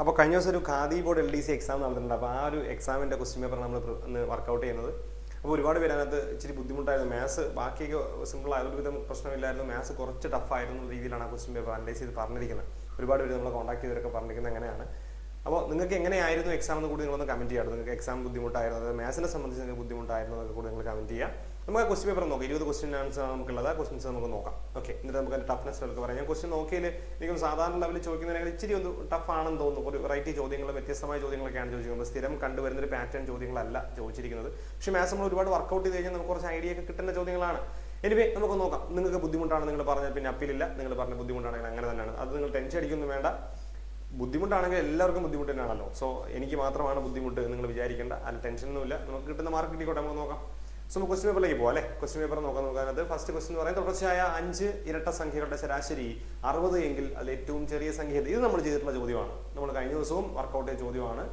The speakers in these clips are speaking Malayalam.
അപ്പോൾ കഴിഞ്ഞ ദിവസം ഒരു ഖാദി ബോർഡ് LDC എക്സാം നടന്നിട്ടുണ്ട്. അപ്പോൾ ആ ഒരു എക്സാമിൻ്റെ ക്വസ്റ്റ്യൻ പേപ്പർ നമ്മൾ ഇന്ന് വർക്കൗട്ട് ചെയ്യുന്നത്. അപ്പോൾ ഒരുപാട് പേര് അതിനകത്ത് ഇച്ചിരി ബുദ്ധിമുട്ടായിരുന്നു. മാത്സ് ബാക്കിയൊക്കെ സിമ്പിളായ ഒരുവിധം പ്രശ്നമില്ലായിരുന്നു. മാത്സ് കുറച്ച് ടഫായിരുന്ന രീതിയിലാണ് ആ ക്വസ്റ്റ്യൻ പേപ്പർ അനലൈസ് ചെയ്ത് പറഞ്ഞിരിക്കുന്നത്. ഒരുപാട് പേര് നമ്മളെ കോൺടാക്ട് ചെയ്തവരൊക്കെ പറഞ്ഞിരിക്കുന്നത് അങ്ങനെയാണ്. അപ്പോൾ നിങ്ങൾക്ക് എങ്ങനെയായിരുന്നു എക്സാം എന്ന് കൂടി നിങ്ങളൊന്ന് കമൻറ്റ് ചെയ്യാം. നിങ്ങൾക്ക് എക്സാം ബുദ്ധിമുട്ടായിരുന്നു, അതായത് മാത്സിനെ സംബന്ധിച്ച് നിങ്ങൾക്ക് ബുദ്ധിമുട്ടായിരുന്നു എന്നൊക്കെ കൂടി നിങ്ങൾ കമൻറ്റ് ചെയ്യാം. നമുക്ക് ആ ക്വസ്റ്റ്യൻ പേപ്പർ നോക്കാം. 20 ക്വസ്റ്റ്യൻ ആൻസർ നമുക്കുള്ളത്. ആ ക്വസ്റ്റ്യൻസ് നമുക്ക് നോക്കാം. ഓക്കെ, എന്നിട്ട് നമുക്ക് അതിൻ്റെ ടഫ്നെസ് ഒക്കെ പറയാം. ഞാൻ ക്വസ്റ്റ്യൻ നോക്കിയാൽ എനിക്കൊന്ന് സാധാരണ ലെവലിൽ ചോദിക്കുന്നതിനേക്കാൾ ഇച്ചിരി ഒന്ന് ടഫ് ആണെന്ന് തോന്നുന്നു. ഒരു വെറൈറ്റി ചോദ്യങ്ങൾ, വ്യത്യസ്തമായ ചോദ്യങ്ങളൊക്കെയാണ് ചോദിക്കുന്നത്. സ്ഥിരം കണ്ടുവരുന്നൊരു പാറ്റേൺ ചോദ്യങ്ങളല്ല ചോദിച്ചിരിക്കുന്നത്. പക്ഷേ മാത്സ് നമ്മൾ ഒരുപാട് വർക്കൗട്ട് ചെയ്ത് കഴിഞ്ഞാൽ നമുക്ക് കുറച്ച് ഐഡിയ ഒക്കെ കിട്ടുന്ന ചോദ്യങ്ങളാണ്. എനിവേ നമുക്ക് നോക്കാം. നിങ്ങൾക്ക് ബുദ്ധിമുട്ടാണ് നിങ്ങൾ പറഞ്ഞാൽ പിന്നെ അപ്പീലില്ല. നിങ്ങൾ പറഞ്ഞ ബുദ്ധിമുട്ടാണെങ്കിൽ അങ്ങനെ തന്നെയാണ്. അത് നിങ്ങൾ ടെൻഷൻ അടിക്കൊന്നും വേണ്ട. ബുദ്ധിമുട്ടാണെങ്കിൽ എല്ലാവർക്കും ബുദ്ധിമുട്ട് തന്നെയാണല്ലോ. സോ എനിക്ക് മാത്രമാണ് ബുദ്ധിമുട്ട് നിങ്ങൾ വിചാരിക്കേണ്ട. അതിൽ ടെൻഷനൊന്നുമില്ല. നമുക്ക് കിട്ടുന്ന മാർക്ക് കിട്ടിക്കോട്ടെ. നമുക്ക് നോക്കാം. സോ നമുക്ക് ക്വസ്റ്റ്യൻ പേപ്പറിലേക്ക് പോകാം അല്ലേ. ക്വസ്റ്റ്യൻ പേപ്പർ നോക്കാനത് ഫസ്റ്റ് ക്വസ്റ്റ്യൻ എന്ന് പറയുന്നത് തുടർച്ചയായ 5 ഇരട്ട സംഖ്യകളുടെ ശരാശരി 60 എങ്കിൽ അതിൽ ഏറ്റവും ചെറിയ സംഖ്യ. ഇത് നമ്മൾ ചെയ്തിട്ടുള്ള ചോദ്യമാണ്. നമ്മൾ കഴിഞ്ഞ ദിവസവും വർക്കൗട്ട് ചെയ്ത ചോദ്യമാണ്.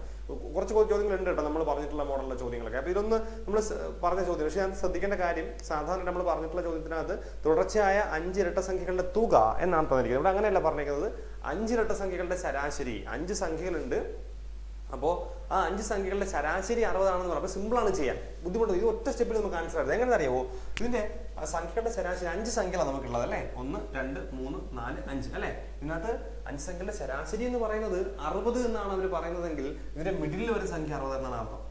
കുറച്ച് ചോദ്യങ്ങളുണ്ട് കേട്ടോ, നമ്മൾ പറഞ്ഞിട്ടുള്ള മോഡലുള്ള ചോദ്യങ്ങളൊക്കെ. അപ്പോൾ ഇതൊന്ന് നമ്മൾ പറഞ്ഞ ചോദ്യം. പക്ഷേ അത് ശ്രദ്ധിക്കേണ്ട കാര്യം, സാധാരണ നമ്മൾ പറഞ്ഞിട്ടുള്ള ചോദ്യത്തിനകത്ത് തുടർച്ചയായ 5 ഇരട്ട സംഖ്യകളുടെ തുക എന്നാണ് തന്നിരിക്കുന്നത്. ഇവിടെ അങ്ങനെയല്ല പറഞ്ഞിരിക്കുന്നത്. 5 ഇരട്ട സംഖ്യകളുടെ ശരാശരി. 5 സംഖ്യകളുണ്ട്. അപ്പോൾ ആ 5 സംഖ്യകളുടെ ശരാശരി 60 ആണെന്ന് പറയാം. അപ്പോൾ സിമ്പിളാണ് ചെയ്യാൻ, ബുദ്ധിമുട്ട്. ഇത് ഒറ്റ സ്റ്റെപ്പിൽ നമുക്ക് ആൻസർ ആയിരുന്നു. എങ്ങനെ അറിയാമോ? ഇതിന്റെ സംഖ്യകളുടെ ശരാശരി 5 സംഖ്യകളാണ് നമുക്കുള്ളത് അല്ലേ. 1, 2, 3, 4, 5 അല്ലേ. ഇതിനകത്ത് 5 സംഖ്യകളുടെ ശരാശരി എന്ന് പറയുന്നത് 60 എന്നാണ് അവർ പറയുന്നതെങ്കിൽ ഇതിന്റെ മിഡിലിൽ ഒരു സംഖ്യ 60 എന്നാണ് അർത്ഥം.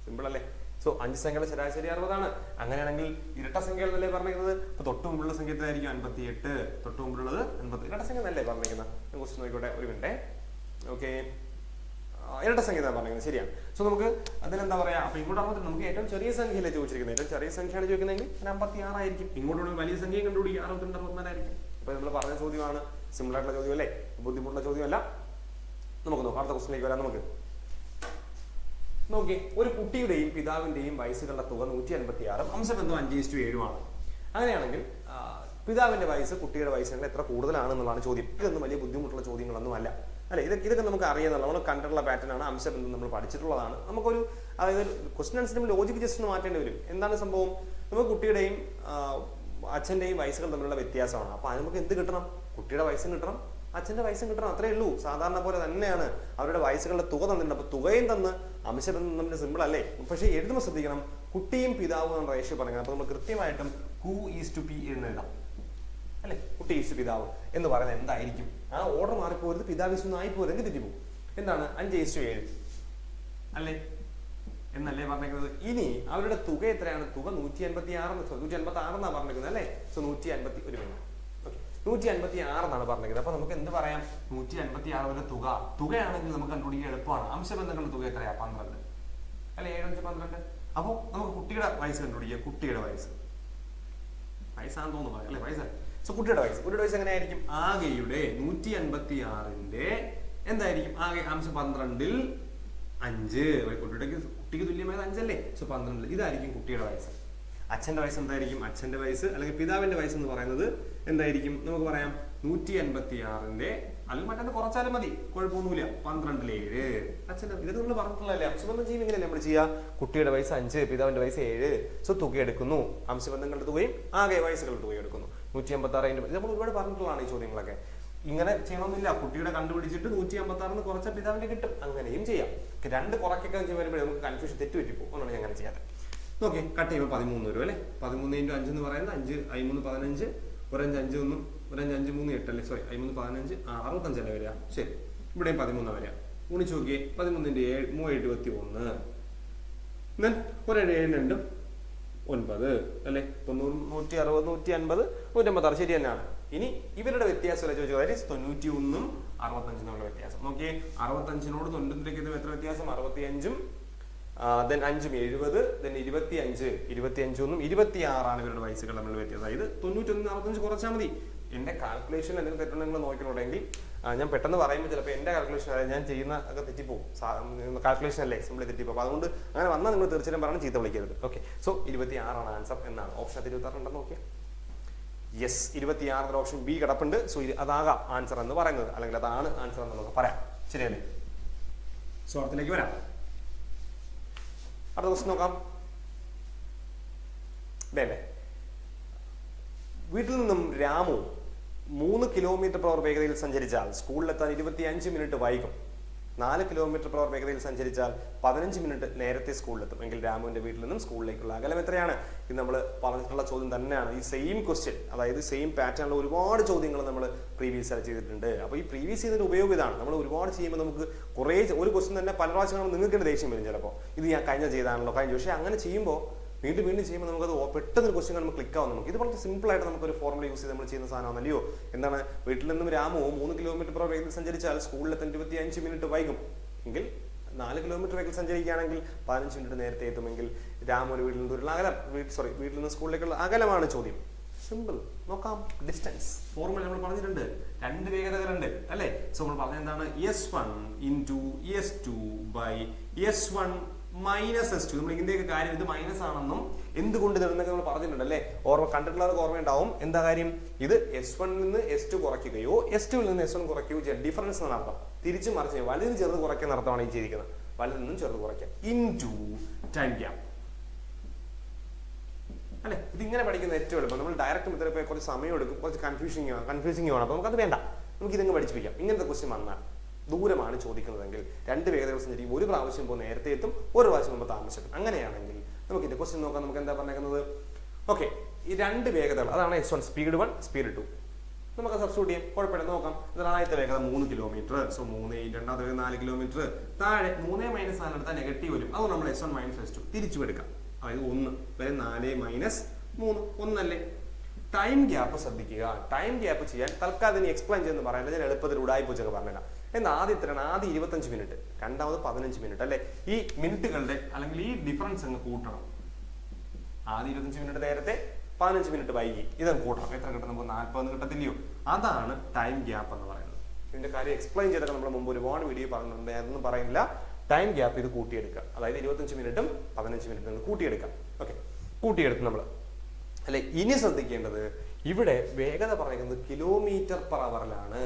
സിമ്പിൾ അല്ലേ. സോ 5 സംഖ്യകളുടെ ശരാശരി 60 ആണ്. അങ്ങനെയാണെങ്കിൽ ഇരട്ട സംഖ്യകൾ എന്നല്ലേ പറഞ്ഞിരിക്കുന്നത്. ഇപ്പൊ തൊട്ട് മുമ്പുള്ള സംഖ്യ ആയിരിക്കും 58, തൊട്ട് മുമ്പുള്ളത് 80. ഇരട്ട സംഖ്യ എന്നല്ലേ പറഞ്ഞിരിക്കുന്നത്. ക്വസ്റ്റ്യൻ നോക്കിക്കോട്ടെ ഒരു മിനിറ്റ്. ഓക്കെ, ഇരട്ട സംഖ്യ എന്നാണ് പറഞ്ഞിരിക്കുന്നത്. ശരിയാണ്. സോ നമുക്ക് അതിലെന്താ പറയാ, അപ്പൊ ഇങ്ങോട്ട് പറഞ്ഞിട്ട് നമുക്ക് ഏറ്റവും ചെറിയ സംഖ്യയല്ലേ ചോദിച്ചിരിക്കുന്നത്. ഏറ്റവും ചെറിയ സംഖ്യയാണ് ചോദിക്കുന്നതെങ്കിൽ 56 ആയിരിക്കും. ഇങ്ങോട്ടുള്ള വലിയ സംഖ്യയും കണ്ടുപിടിക്കുക 62, 64 ആയിരിക്കും. അപ്പൊ നമ്മൾ പറഞ്ഞ ചോദ്യമാണ്. സിമ്പിൾ ആയിട്ടുള്ള ചോദ്യം അല്ലേ, ബുദ്ധിമുട്ടുള്ള ചോദ്യമല്ല. നമുക്ക് നോക്കാം. അടുത്ത ക്വസ്റ്റ്യനിലേക്ക് വരാം. നമുക്ക് നോക്കി, ഒരു കുട്ടിയുടെയും പിതാവിന്റെയും വയസ്സുകളുടെ തുക 156, അംശബന്ധം 5:7 ആണ്. അങ്ങനെയാണെങ്കിൽ പിതാവിന്റെ വയസ്സ് കുട്ടിയുടെ വയസ്സിനെ എത്ര കൂടുതലാണെന്നുള്ളതാണ് ചോദ്യം. ഇതൊന്നും വലിയ ബുദ്ധിമുട്ടുള്ള ചോദ്യങ്ങളൊന്നും അല്ല അല്ലെ. ഇതൊക്കെ നമുക്ക് അറിയാവുന്നതാണ്, നമ്മൾ കണ്ടിട്ടുള്ള പാറ്റേൺ ആണ്. അംശബന്ധം നമ്മൾ പഠിച്ചിട്ടുള്ളതാണ്. നമുക്കൊരു അതായത് ക്വസ്റ്റ്യൻ ആൻസറിന്റെ ലോജിക്ക് ജസ്റ്റ് ഒന്ന് മാറ്റേണ്ടി വരും. എന്താണ് സംഭവം? നമുക്ക് കുട്ടിയുടെയും അച്ഛന്റെയും വയസ്സുകൾ തമ്മിലുള്ള വ്യത്യാസമാണ്. അപ്പൊ അത് നമുക്ക് എന്ത് കിട്ടണം? കുട്ടിയുടെ വയസ്സും കിട്ടണം, അച്ഛന്റെ വയസ്സും കിട്ടണം. അത്രേ ഉള്ളൂ. സാധാരണ പോലെ തന്നെയാണ്. അവരുടെ വയസ്സുകളുടെ തുക തന്നിട്ടുണ്ട്. അപ്പൊ തുകയും തന്ന് അംശബന്ധം തമ്മിൽ സിമ്പിൾ അല്ലേ. പക്ഷേ എഴുതുമ്പോൾ ശ്രദ്ധിക്കണം, കുട്ടിയും പിതാവും എന്ന റേഷ്യോ പറയുന്നത്. അപ്പൊ നമ്മൾ കൃത്യമായിട്ടും Q:P എന്ന് എഴുതാം അല്ലെ. കുട്ടി ഈസ് പിതാവ് എന്ന് പറയുന്നത് എന്തായിരിക്കും? ആ ഓർഡർ മാറിപ്പോരുത്. പിതാവ് ഈസ് ഒന്നും ആയിപ്പോരുത്, എങ്കിൽ തെറ്റിപ്പോകും. എന്താണ് 5:7 അല്ലേ എന്നല്ലേ പറഞ്ഞിരിക്കുന്നത്. ഇനി അവരുടെ തുക എത്രയാണ്? തുക 156 എന്നാണ് പറഞ്ഞിരിക്കുന്നത് അല്ലേ. സോ 150 ഒരു മിനിറ്റ്. 156 എന്നാണ് പറഞ്ഞിരിക്കുന്നത്. അപ്പൊ നമുക്ക് എന്ത് പറയാം? 156 തുകയാണെങ്കിൽ നമുക്ക് കണ്ടുപിടിക്കാൻ എളുപ്പമാണ്. അംശബന്ധങ്ങളുടെ തുക എത്രയാ? 12 അല്ലെ. 7, 5, 12. അപ്പൊ നമുക്ക് കുട്ടിയുടെ വയസ്സ് കണ്ടുപിടിക്കാം. കുട്ടിയുടെ വയസ്സാന്ന് തോന്നുന്നു അല്ലെ. വയസ്സ്. സോ കുട്ടിയുടെ വയസ്സ് എങ്ങനെയായിരിക്കും? ആകെയുടെ 156ന്റെ എന്തായിരിക്കും? ആകെ അംശം 12ൽ 5. കുട്ടിക്ക് തുല്യമായത് 5 അല്ലേ. സോ 12. ഇതായിരിക്കും കുട്ടിയുടെ വയസ്സ്. അച്ഛന്റെ വയസ്സ് എന്തായിരിക്കും? അച്ഛന്റെ വയസ്സ് അല്ലെങ്കിൽ പിതാവിന്റെ വയസ്സ് എന്ന് പറയുന്നത് എന്തായിരിക്കും? നമുക്ക് പറയാം 156ന്റെ അല്ലെങ്കിൽ മറ്റൊന്ന് കുറച്ചാലും മതി, കുഴപ്പമൊന്നുമില്ല. 12ൽ 7. അച്ഛൻ്റെ ഇത് നമ്മൾ പറഞ്ഞിട്ടുള്ളതല്ലേ. അംശബന്ധം ചെയ്യുമ്പോൾ എങ്ങനെയല്ലേ നമ്മൾ ചെയ്യുക? കുട്ടിയുടെ വയസ്സ് 5, പിതാവിന്റെ വയസ്സ് 7. സോ തുക എടുക്കുന്നു, അംശബന്ധങ്ങളുടെ തുകയും ആകെ വയസ്സുകളുടെ തുകയും എടുക്കുന്നു. 156 ഇത് നമ്മൾ ഒരുപാട് പറഞ്ഞിട്ടുള്ളതാണ് ഈ ചോദ്യങ്ങളൊക്കെ. ഇങ്ങനെ ചെയ്യണമെന്നില്ല. കുട്ടിയുടെ കണ്ടുപിടിച്ചിട്ട് 156 കുറച്ച പിതാവിന്റെ കിട്ടും. അങ്ങനെയും ചെയ്യാം. 2 കുറയ്ക്കൊക്കെ വരുമ്പോഴേ നമുക്ക് കൺഫ്യൂഷൻ തെറ്റുപറ്റിപ്പോ. ഒന്നാണ് അങ്ങനെ ചെയ്യാതെ. നോക്കി, കട്ട് ചെയ്യുമ്പോൾ 13 വരും അല്ലെ. 13 × 5 എന്ന് പറയുന്നത് 5, 5, 15, 1, 5, 1, 1, 5, 3, 8 അല്ലേ. സോറി, 5, 15, 65 അല്ലേ വരിക. ശരി, ഇവിടെയും 13 വരിക. ഗുണിച്ച് നോക്കിയേ. 13ന്റെ 7, 71. ദെൻ 1, 7, 9 അല്ലെ. 90, 160, 150, 156 ശരി തന്നെയാണ്. ഇനി ഇവരുടെ വ്യത്യാസം അല്ലെ ചോദിച്ചത്. 91ഉം 65 തമ്മിലുള്ള വ്യത്യാസം നോക്കിയേ. 65നോട് 90ലേക്ക് എത്ര വ്യത്യാസം? 65ഉം ദെൻ 5ഉം 70, ദെൻ 25, 25ഉം 26 ഇവരുടെ വയസ്സുകൾ തമ്മിലുള്ള വ്യത്യാസം. ഇത് 91 65 കുറച്ചാൽ മതി. എന്റെ കാൽക്കുലേഷൻ എന്തെങ്കിലും തെറ്റുണ്ടെങ്കിൽ നോക്കിയിട്ടുണ്ടെങ്കിൽ ഞാൻ പെട്ടെന്ന് പറയുമ്പോൾ ചിലപ്പോൾ എന്റെ കാൽക്കുലേഷൻ ഞാൻ ചെയ്യുന്ന ഒക്കെ തെറ്റിപ്പോകും. കാൽക്കുലേഷൻ അല്ലേ, സിമ്പിളി തെറ്റിപ്പോകും. അപ്പോൾ അതുകൊണ്ട് അങ്ങനെ വന്നാൽ നിങ്ങൾ തീർച്ചയായും പറഞ്ഞ് ചീത്ത വിളിക്കരുത്. ഓക്കെ, സോ 26 ആൻസർ എന്നാണ്. ഓപ്ഷൻ 26 ഉണ്ടെന്ന് നോക്കിയാൽ യെസ്, 26 ഓപ്ഷൻ ബി കിടപ്പുണ്ട്. സോ അതാകാം ആൻസർ എന്ന് പറയുന്നത്, അല്ലെങ്കിൽ അതാണ് ആൻസർ എന്ന് നമുക്ക് പറയാം. ശരിയല്ലേ? സോ അടുത്തിലേക്ക് വരാം. അടുത്ത ക്വസ്റ്റ്യൻ നോക്കാം. വേണ്ടേ? വീട്ടിൽ നിന്നും രാമു 3 km/h വേഗതയിൽ സഞ്ചരിച്ചാൽ സ്കൂളിലെത്താൻ 25 മിനിറ്റ് വൈകും. 4 km/h വേഗതയിൽ സഞ്ചരിച്ചാൽ 15 മിനിറ്റ് നേരത്തെ സ്കൂളിലെത്തും. എങ്കിൽ രാമുവിന്റെ വീട്ടിൽ നിന്നും സ്കൂളിലേക്കുള്ള അകലം എത്രയാണ്? ഇത് നമ്മൾ പറഞ്ഞിട്ടുള്ള ചോദ്യം തന്നെയാണ്. ഈ സെയിം ക്വസ്റ്റ്യൻ, അതായത് സെയിം പാറ്റേണിലുള്ള ഒരുപാട് ചോദ്യങ്ങൾ നമ്മൾ പ്രീവിയസ് ആയി ചെയ്തിട്ടുണ്ട്. അപ്പോൾ ഈ പ്രീവിയസ് ചെയ്തതിന്റെ ഉപയോഗം ഇതാണ്. നമ്മൾ ഒരുപാട് ചെയ്യുമ്പോൾ നമുക്ക് കുറേ ഒരു ക്വസ്റ്റ്യൻ തന്നെ പല പ്രാവശ്യം നിങ്ങൾക്ക് ദേഷ്യം വരും ചിലപ്പോൾ. ഇത് ഞാൻ കഴിഞ്ഞ ചെയ്താണല്ലോ കഴിഞ്ഞ. പക്ഷേ അങ്ങനെ ചെയ്യുമ്പോൾ വീണ്ടും വീണ്ടും ചെയ്യുമ്പോൾ നമുക്കത് പെട്ടെന്ന് ഒരു ക്വസ്റ്റ്യൻ നമുക്ക് ക്ലിക്ക് ആവും. നമുക്ക് ഇത് വളരെ സിമ്പിൾ ആയിട്ട് നമുക്കൊരു ഫോർമുല യൂസ് ചെയ്ത് നമ്മൾ ചെയ്യുന്ന സാധനമാണല്ലോ. എന്താണ്? വീട്ടിൽ നിന്നും രാമു 3 km/h വേഗത്തിൽ സഞ്ചരിച്ചാൽ സ്കൂളിലെത്താൻ 25 മിനിറ്റ് വൈകും. എങ്കിൽ 4 km വേഗത്തിൽ സഞ്ചരിക്കുകയാണെങ്കിൽ 15 മിനിറ്റ് നേരത്തെ എത്തുമെങ്കിൽ രാമുവിന്റെ വീട്ടിൽ നിന്ന് അകലം, വീട്ടിൽ നിന്ന് സ്കൂളിലേക്കുള്ള അകലമാണ് ചോദ്യം. സിമ്പിൾ. നോക്കാം. ഡിസ്റ്റൻസ് ഫോർമുല നമ്മൾ പറഞ്ഞിട്ടുണ്ട്. 2 വേഗതകളുണ്ട് അല്ലേ? സോ നമ്മൾ പറഞ്ഞ എന്താണ്? S1 into S2 by S1 minus S2. നമ്മൾ ഇതിന്റെയൊക്കെ കാര്യം ഇത് മൈനസ് ആണെന്നും എന്തുകൊണ്ട് ഇതെന്നൊക്കെ നമ്മൾ പറഞ്ഞിട്ടുണ്ട് അല്ലേ? കണ്ടിട്ടുള്ളവർക്ക് ഓർമ്മയുണ്ടാവും. എന്താ കാര്യം? ഇത് S1 നിന്ന് S2 കുറയ്ക്കുകയോ S2 നിന്ന് S1 കുറയ്ക്കുകയോ ചെയ്യാം. ഡിഫറൻസ് എന്നാണ് അർത്ഥം. തിരിച്ചു മറിച്ച് വലുത് ചെറുത് കുറയ്ക്കുന്ന അർത്ഥമാണ് ഈ ചെയ്തിരിക്കുന്നത്. വലുതിൽ നിന്നും ചെറുത് കുറയ്ക്കാം. ഇൻടു ടൈം ഗ്യാപ്പ് അല്ലെ? ഇതിങ്ങനെ പഠിക്കുന്ന ഏറ്റവും എളുപ്പം. നമ്മൾ ഡയറക്റ്റ് മെത്തേഡ് പോയി കുറച്ച് സമയം എടുക്കും, കുറച്ച് കൺഫ്യൂസിങ് ആണ്. അപ്പൊ നമുക്കത് വേണ്ട. നമുക്ക് ഇതങ്ങ് പഠിപ്പിക്കാം. ഇങ്ങനത്തെ ക്വസ്റ്റ്യൻ വന്നാൽ ദൂരമാണ് ചോദിക്കുന്നതെങ്കിൽ 2 വേഗതകൾ സഞ്ചരിക്കും. ഒരു പ്രാവശ്യം പോകുമ്പോൾ നേരത്തെ എത്തും, ഒരു പ്രാവശ്യം പോകുമ്പോൾ താമസിക്കും. അങ്ങനെയാണെങ്കിൽ നമുക്ക് ഇതിന്റെ ക്വസ്റ്റ്യൻ നോക്കാം. നമുക്ക് എന്താ പറഞ്ഞേക്കുന്നത്? ഓക്കെ, ഈ 2 വേഗതകൾ, അതാണ് S1 സ്പീഡ് 1 സ്പീഡ് 2. നമുക്ക് സബ്സ്റ്റിറ്റ്യൂട്ട് ചെയ്യാം, കുഴപ്പമില്ല. നോക്കാം. ഇതിൽ ആദ്യത്തെ വേഗത 3 km. സോ 3, രണ്ടാമത്തെ വേഗത 4 km. താഴെ 3 - 4 എടുത്താൽ നെഗറ്റീവ് വരും. അതുകൊണ്ട് നമ്മൾ S1 - S2 തിരിച്ചു എടുക്കാം. അതായത് 1 വരെ 4 - 3 1 ടൈം ഗ്യാപ്പ് ശ്രദ്ധിക്കുക. ടൈം ഗ്യാപ്പ് ചെയ്യാൻ തൽക്കാലം ഇനി എക്സ്പ്ലെയിൻ ചെയ്യുന്ന പറയാനില്ല. ഞാൻ എളുപ്പത്തിൽ ഉടായിപ്പോച്ചൊക്കെ പറഞ്ഞില്ല. എന്നാൽ ആദ്യം 25 മിനിറ്റ്, രണ്ടാമത് 15 മിനിറ്റ് അല്ലെ? ഈ മിനിറ്റുകളുടെ അല്ലെങ്കിൽ ഈ ഡിഫറൻസ് അങ്ങ് കൂട്ടണം. ആദ്യം 25 മിനിറ്റ് നേരത്തെ, 15 മിനിറ്റ് വൈകി. ഇതങ്ങ് കൂട്ടണം. എത്ര കിട്ടും? നമുക്ക് 40 കിട്ടത്തില്ലയോ? അതാണ് ടൈം ഗ്യാപ്പ് എന്ന് പറയുന്നത്. ഇതിന്റെ കാര്യം എക്സ്പ്ലെയിൻ ചെയ്തൊക്കെ നമ്മൾ മുമ്പ് ഒരുപാട് വീഡിയോ പറഞ്ഞിട്ടുണ്ട്. അതൊന്നും പറയുന്നില്ല. ടൈം ഗ്യാപ്പ് ഇത് കൂട്ടിയെടുക്കുക. അതായത് 25 മിനിറ്റും 15 മിനിറ്റും കൂട്ടിയെടുക്കാം. ഓക്കെ, കൂട്ടിയെടുത്ത് നമ്മൾ അല്ലെ? ഇനി ശ്രദ്ധിക്കേണ്ടത് ഇവിടെ വേഗത പറയുന്നത് km/h.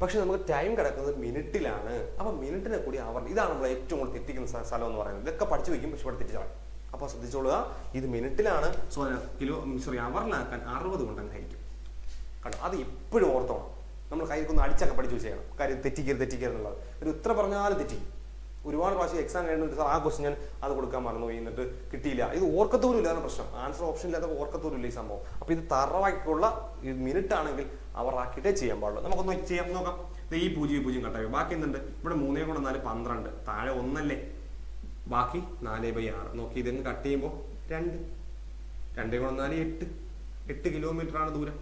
പക്ഷെ നമുക്ക് ടൈം കിടക്കുന്നത് മിനിറ്റിലാണ്. അപ്പൊ മിനിറ്റിനെ കൂടി അവർ, ഇതാണ് നമ്മൾ ഏറ്റവും കൂടുതൽ തെറ്റിക്കുന്ന സ്ഥലം എന്ന് പറയുന്നത്. ഇതൊക്കെ പഠിച്ചു വയ്ക്കും, പക്ഷെ ഇവിടെ തെറ്റിച്ചാൽ. അപ്പൊ ശ്രദ്ധിച്ചോളുക, ഇത് മിനിറ്റിലാണ്. അവറിലാക്കാൻ 60 കൊണ്ട് അങ്ങ് ഹരിക്കും. കണ്ടോ? അത് എപ്പോഴും ഓർത്തോണം. നമ്മൾ കൈക്കൊന്ന് അടിച്ചൊക്കെ പഠിച്ചു വെച്ചേക്കണം. കാര്യം തെറ്റിക്കരുത് എന്നുള്ളത്. ഒരു ഉത്തരം പറഞ്ഞാലും തെറ്റി. ഒരുപാട് പ്രാവശ്യം എക്സാം കഴിഞ്ഞിട്ട് സാർ ആ ക്വസ്റ്റ്യൻ ഞാൻ അത് കൊടുക്കാൻ മറന്നു പോയി, എന്നിട്ട് കിട്ടിയില്ല. ഇത് ഓർക്കത്തോലും ഇല്ലാതെ പ്രശ്നം. ആൻസർ ഓപ്ഷൻ ഇല്ലാതെ ഓർക്കത്തോലും ഇല്ല ഈ സംഭവം. അപ്പൊ ഇത് തറവാക്കിയുള്ള മിനിറ്റ് ആണെങ്കിൽ അവർ ആക്കിയിട്ടേ ചെയ്യാൻ പാടുള്ളൂ. നമുക്കൊന്ന് ചെയ്യാം, നോക്കാം. ഈ 0 കട്ടായി. ബാക്കി എന്തുണ്ട്? ഇവിടെ 3 × 4 12. താഴെ 1 ബാക്കി 4/6. നോക്കി ഇതങ്ങ് കട്ട് ചെയ്യുമ്പോൾ 2 × 4 8 കിലോമീറ്റർ ദൂരം.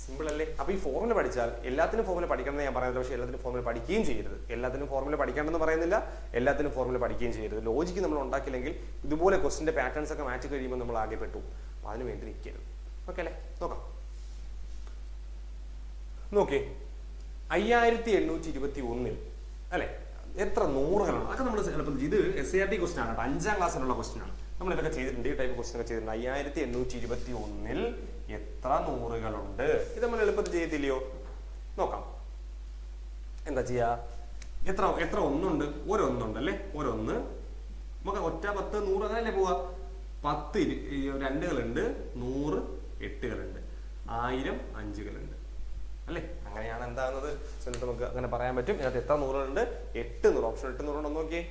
സിമ്പിൾ അല്ലേ? അപ്പൊ ഈ ഫോർമുല പഠിച്ചാൽ എല്ലാത്തിനും ഫോർമുല പഠിക്കണമെന്ന് ഞാൻ പറയുന്നത്. പക്ഷേ എല്ലാത്തിനും ഫോർമുല പഠിക്കുകയും ചെയ്യരുത്. എല്ലാത്തിനും ഫോർമുല പഠിക്കണമെന്ന് പറയുന്നില്ല, എല്ലാത്തിനും ഫോർമുല പഠിക്കുകയും ചെയ്യരുത്. ലോജിക്ക് നമ്മൾ ഉണ്ടാക്കില്ലെങ്കിൽ ഇതുപോലെ ക്വസ്റ്റിന്റെ പാറ്റേൺസ് ഒക്കെ മാറ്റി കഴിയുമ്പോൾ നമ്മൾ ആകെ പെട്ടു. അപ്പൊ അതിന് വേണ്ടി നിൽക്കരുത്. ഓക്കെ അല്ലേ? നോക്കാം. നോക്കേ, 5821 അല്ലെ? എത്ര നൂറുകളാണ്? അതൊക്കെ നമ്മൾ എളുപ്പം. ഇത് SART ക്വസ്റ്റൻ ആണ്, 5ാം ക്ലാസ്സിലുള്ള ക്വസ്റ്റൻ ആണ്. നമ്മൾ ഇതൊക്കെ ചെയ്തിട്ടുണ്ട്. ഈ ടൈപ്പ് ക്വസ്റ്റൻ ഒക്കെ ചെയ്തിട്ടുണ്ട്. 5821 എത്ര നൂറുകളുണ്ട്? ഇത് നമ്മൾ എളുപ്പത്തിൽ ചെയ്യത്തില്ലയോ? നോക്കാം. എന്താ ചെയ്യാ? എത്ര ഒന്നുണ്ട്? ഒരൊന്നുണ്ട് അല്ലേ? ഒരൊന്ന്. നമുക്ക് ഒറ്റ 10 100 അങ്ങനല്ലേ പോവാ? 10 2കളുണ്ട്, 100 8കളുണ്ട്, 1000 5കളുണ്ട് അല്ലേ? അങ്ങനെയാണ് എന്താകുന്നത്. നമുക്ക് അങ്ങനെ പറയാൻ പറ്റും. ഇതിനകത്ത് എത്ര നൂറുകളുണ്ട്? 800. ഓപ്ഷൻ 800 ഉണ്ടോ നോക്കിയേ.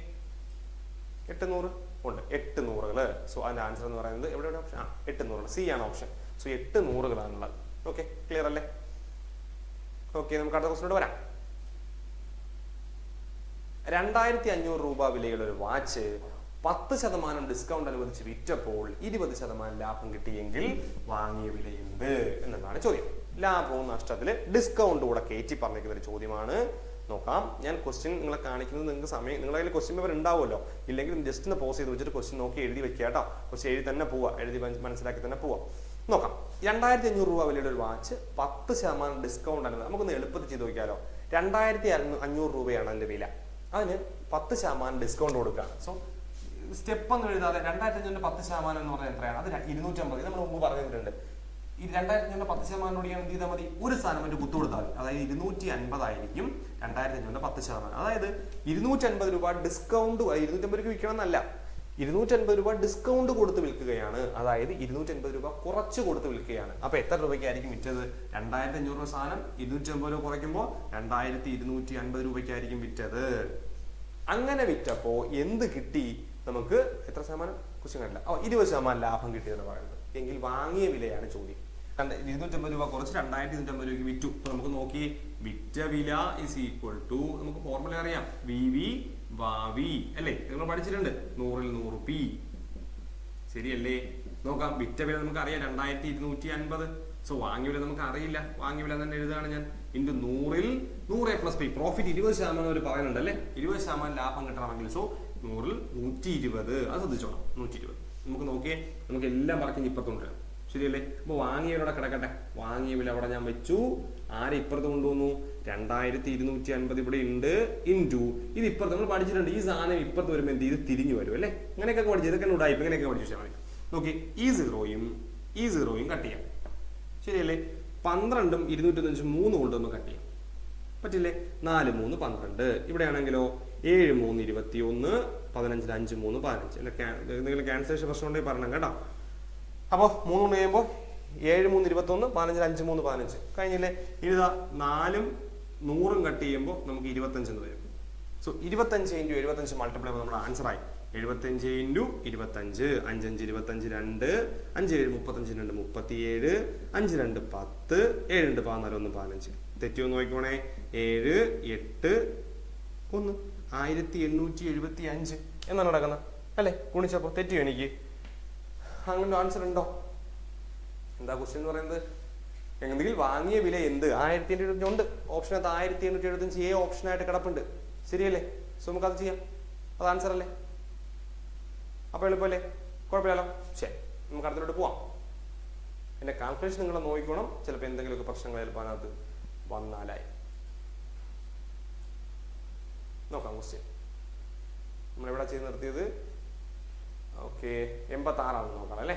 800 ഉണ്ട്. 8 നൂറുകള്. സോ അതിന്റെ ആൻസർ എന്ന് പറയുന്നത് എവിടെ ഓപ്ഷൻ? 800. സി ആണ് ഓപ്ഷൻ. സോ 8 നൂറുകളാണുള്ളത്. ഓക്കെ, ക്ലിയർ അല്ലേ? ഓക്കെ, നമുക്ക് അടുത്ത ക്വസ്റ്റ്യനോട് വരാം. 2500 രൂപ വിലയുള്ള ഒരു വാച്ച് 10% ഡിസ്കൗണ്ട് അനുവദിച്ച് വിറ്റപ്പോൾ 20% ലാഭം കിട്ടിയെങ്കിൽ വാങ്ങിയ വില എന്ത് എന്നതാണ് ചോദ്യം. ലാഭവും നഷ്ടത്തില് ഡിസ്കൗണ്ട് കൂടെ കയറ്റി പറഞ്ഞിരിക്കുന്ന ഒരു ചോദ്യമാണ്. നോക്കാം. ഞാൻ ക്വസ്റ്റ്യൻ നിങ്ങളെ കാണിക്കുന്നത്. നിങ്ങൾക്ക് സമയം, നിങ്ങളുടെ കയ്യിൽ ക്വസ്റ്റ്യൻ പേപ്പർ ഉണ്ടാവുമല്ലോ. ഇല്ലെങ്കിൽ ജസ്റ്റ് ഒന്ന് പോസ് ചെയ്ത് വെച്ചിട്ട് ക്വസ്റ്റ്യൻ നോക്കി എഴുതി വെക്കുക കേട്ടോ. ക്വസ്റ്റ്യൻ എഴുതി തന്നെ പോവാ, എഴുതി മനസ്സിലാക്കി തന്നെ പോവാം. നോക്കാം. 2500 രൂപ വിലയുടെ ഒരു വാച്ച് 10% ഡിസ്കൗണ്ട് ആണ്. നമുക്കൊന്ന് എളുപ്പത്തിൽ ചെയ്ത് നോക്കിയാലോ. 2500 രൂപയാണ് അതിന്റെ വില. അതിന് 10% ഡിസ്കൗണ്ട് കൊടുക്കുക. സോ സ്റ്റെപ്പ് ഒന്നും എഴുതാതെ 2500 10% എന്ന് പറഞ്ഞാൽ എത്രയാണ്? അത് 250. നമ്മൾ മുമ്പ് പറഞ്ഞിട്ടുണ്ട്. ഈ 2500 10% എന്ത് ചെയ്താൽ മതി? ഒരു സാധനം ഒരു കുത്തു കൊടുത്താൽ മതി. അതായത് 250 ആയിരിക്കും 2500 10%. അതായത് 250 രൂപ ഡിസ്കൗണ്ട്. 250 രൂപ വിൽക്കണം എന്നല്ല, 250 രൂപ ഡിസ്കൗണ്ട് കൊടുത്ത് വിൽക്കുകയാണ്. അതായത് 250 രൂപ കുറച്ച് കൊടുത്ത് വിൽക്കുകയാണ്. അപ്പൊ എത്ര രൂപയ്ക്കായിരിക്കും വിറ്റത്? 2500 രൂപ സാധനം 250 രൂപ കുറയ്ക്കുമ്പോൾ 2250 രൂപയ്ക്കായിരിക്കും വിറ്റത്. അങ്ങനെ വിറ്റപ്പോ എന്ത് കിട്ടി നമുക്ക്? എത്ര ശതമാനം? കുറിച്ച് കണ്ടില്ല. 20% ലാഭം കിട്ടിയെന്ന് പറയുന്നത്. എങ്കിൽ വാങ്ങിയ വിലയാണ് ചോദ്യം. 250 രൂപ കുറച്ച് 2250 രൂപയ്ക്ക് വിറ്റു. അപ്പൊ നമുക്ക് നോക്കി, വിറ്റ വില ഇസ് ഈക്വൽ ടു, നമുക്ക് ഫോർമുല അറിയാം, VV ഭാവി അല്ലേ? നിങ്ങൾ പഠിച്ചിട്ടുണ്ട്, 100ൽ 100 P. ശരിയല്ലേ? നോക്കാം, വിറ്റ വില നമുക്ക് അറിയാം 2250. സോ വാങ്ങിയ വില നമുക്ക് അറിയില്ല. വാങ്ങിയ വില തന്നെ എഴുതുകയാണ് ഞാൻ. ഇൻറ്റു 100ൽ 100 പ്ലസ് പി. പ്രോഫിറ്റ് 20% അവർ പറയുന്നുണ്ട് അല്ലേ? 20% ലാഭം കിട്ടണമെങ്കിൽ സോ 100ൽ 120. അത് ശ്രദ്ധിച്ചോളാം, 120. നമുക്ക് നോക്കിയേ, നമുക്ക് എല്ലാം പറഞ്ഞ് ഇപ്പത്തുണ്ട്. ശരിയല്ലേ? അപ്പൊ വാങ്ങിയവരോടെ കിടക്കട്ടെ. വാങ്ങിയ വില അവിടെ ഞാൻ വെച്ചു. ആരെ ഇപ്പുറത്ത് കൊണ്ടുവന്നു? 2250 ഇവിടെ ഉണ്ട്. ഇൻറ്റു ഇത് ഇപ്പുറത്ത് നമ്മൾ പഠിച്ചിട്ടുണ്ട്. ഈ സാധനം ഇപ്പുറത്ത് വരുമ്പോൾ എന്ത് ചെയ്ത് തിരിഞ്ഞു വരും അല്ലേ? ഇങ്ങനെയൊക്കെ പഠിച്ചു. ഇതൊക്കെ ഉടായ്പ ഇങ്ങനെയൊക്കെ പഠിച്ചു മതി. നോക്കി, ഈ സീറോയും കട്ട് ചെയ്യാം. ശരിയല്ലേ? 12ഉം 250 3 കൊണ്ട് ഒന്ന് കട്ട് ചെയ്യാം. പറ്റില്ലേ? 4 3 12. ഇവിടെയാണെങ്കിലോ 7 3 21, 15 5 3 15. അല്ലെ? എന്തെങ്കിലും ക്യാൻസലേഷൻ പ്രശ്നം ഉണ്ടെങ്കിൽ പറയണം കേട്ടോ. അപ്പോൾ 3 കൊണ്ട് കഴിയുമ്പോൾ 7 3 21, 15 5 3 15 കഴിഞ്ഞില്ലേ? ഇതാ 4ഉം 100ഉം കട്ട് ചെയ്യുമ്പോൾ നമുക്ക് 25 എന്ന് വരും. സോ 25 × 75 മൾട്ടിപ്ലൈ ചെയ്യുമ്പോൾ നമ്മുടെ ആൻസർ ആയി 75 × 25. 5 5 25 2, 5 7 35 2 37, 5 2 10, 7 2 14 1 15. തെറ്റിയോ നോക്കിക്കോണേ. 7 8 1 1875 എന്നാണ് നടക്കുന്നത് അല്ലേ? ഗുണിച്ചപ്പോൾ തെറ്റിയോ എനിക്ക്? അങ്ങനെ ആൻസർ ഉണ്ടോ? എന്താ ക്വസ്റ്റ്യൻ എന്ന് പറയുന്നത്? എന്തെങ്കിലും വാങ്ങിയ വില എന്ത്? 1875 ഉണ്ട്. ഓപ്ഷനകത്ത് 1875 ഓപ്ഷനായിട്ട് കിടപ്പുണ്ട്. ശരിയല്ലേ? സോ നമുക്ക് അത് ചെയ്യാം. അത് ആൻസർ അല്ലേ? അപ്പൊ എളുപ്പമല്ലേ? കുഴപ്പമില്ലല്ലോ. ശരി, നമുക്ക് അടുത്തോട്ട് പോവാം. എന്റെ കാൽക്കുലേഷൻ നിങ്ങൾ നോക്കിക്കോണം. ചിലപ്പോൾ എന്തെങ്കിലുമൊക്കെ പ്രശ്നങ്ങൾ ചിലപ്പോൾ അതിനകത്ത് വന്നാലായി. നോക്കാം ക്വസ്റ്റ്യൻ. നമ്മളെവിടെ ചെയ്ത് നിർത്തിയത്? ഓക്കെ, 86 നോക്കണം അല്ലേ?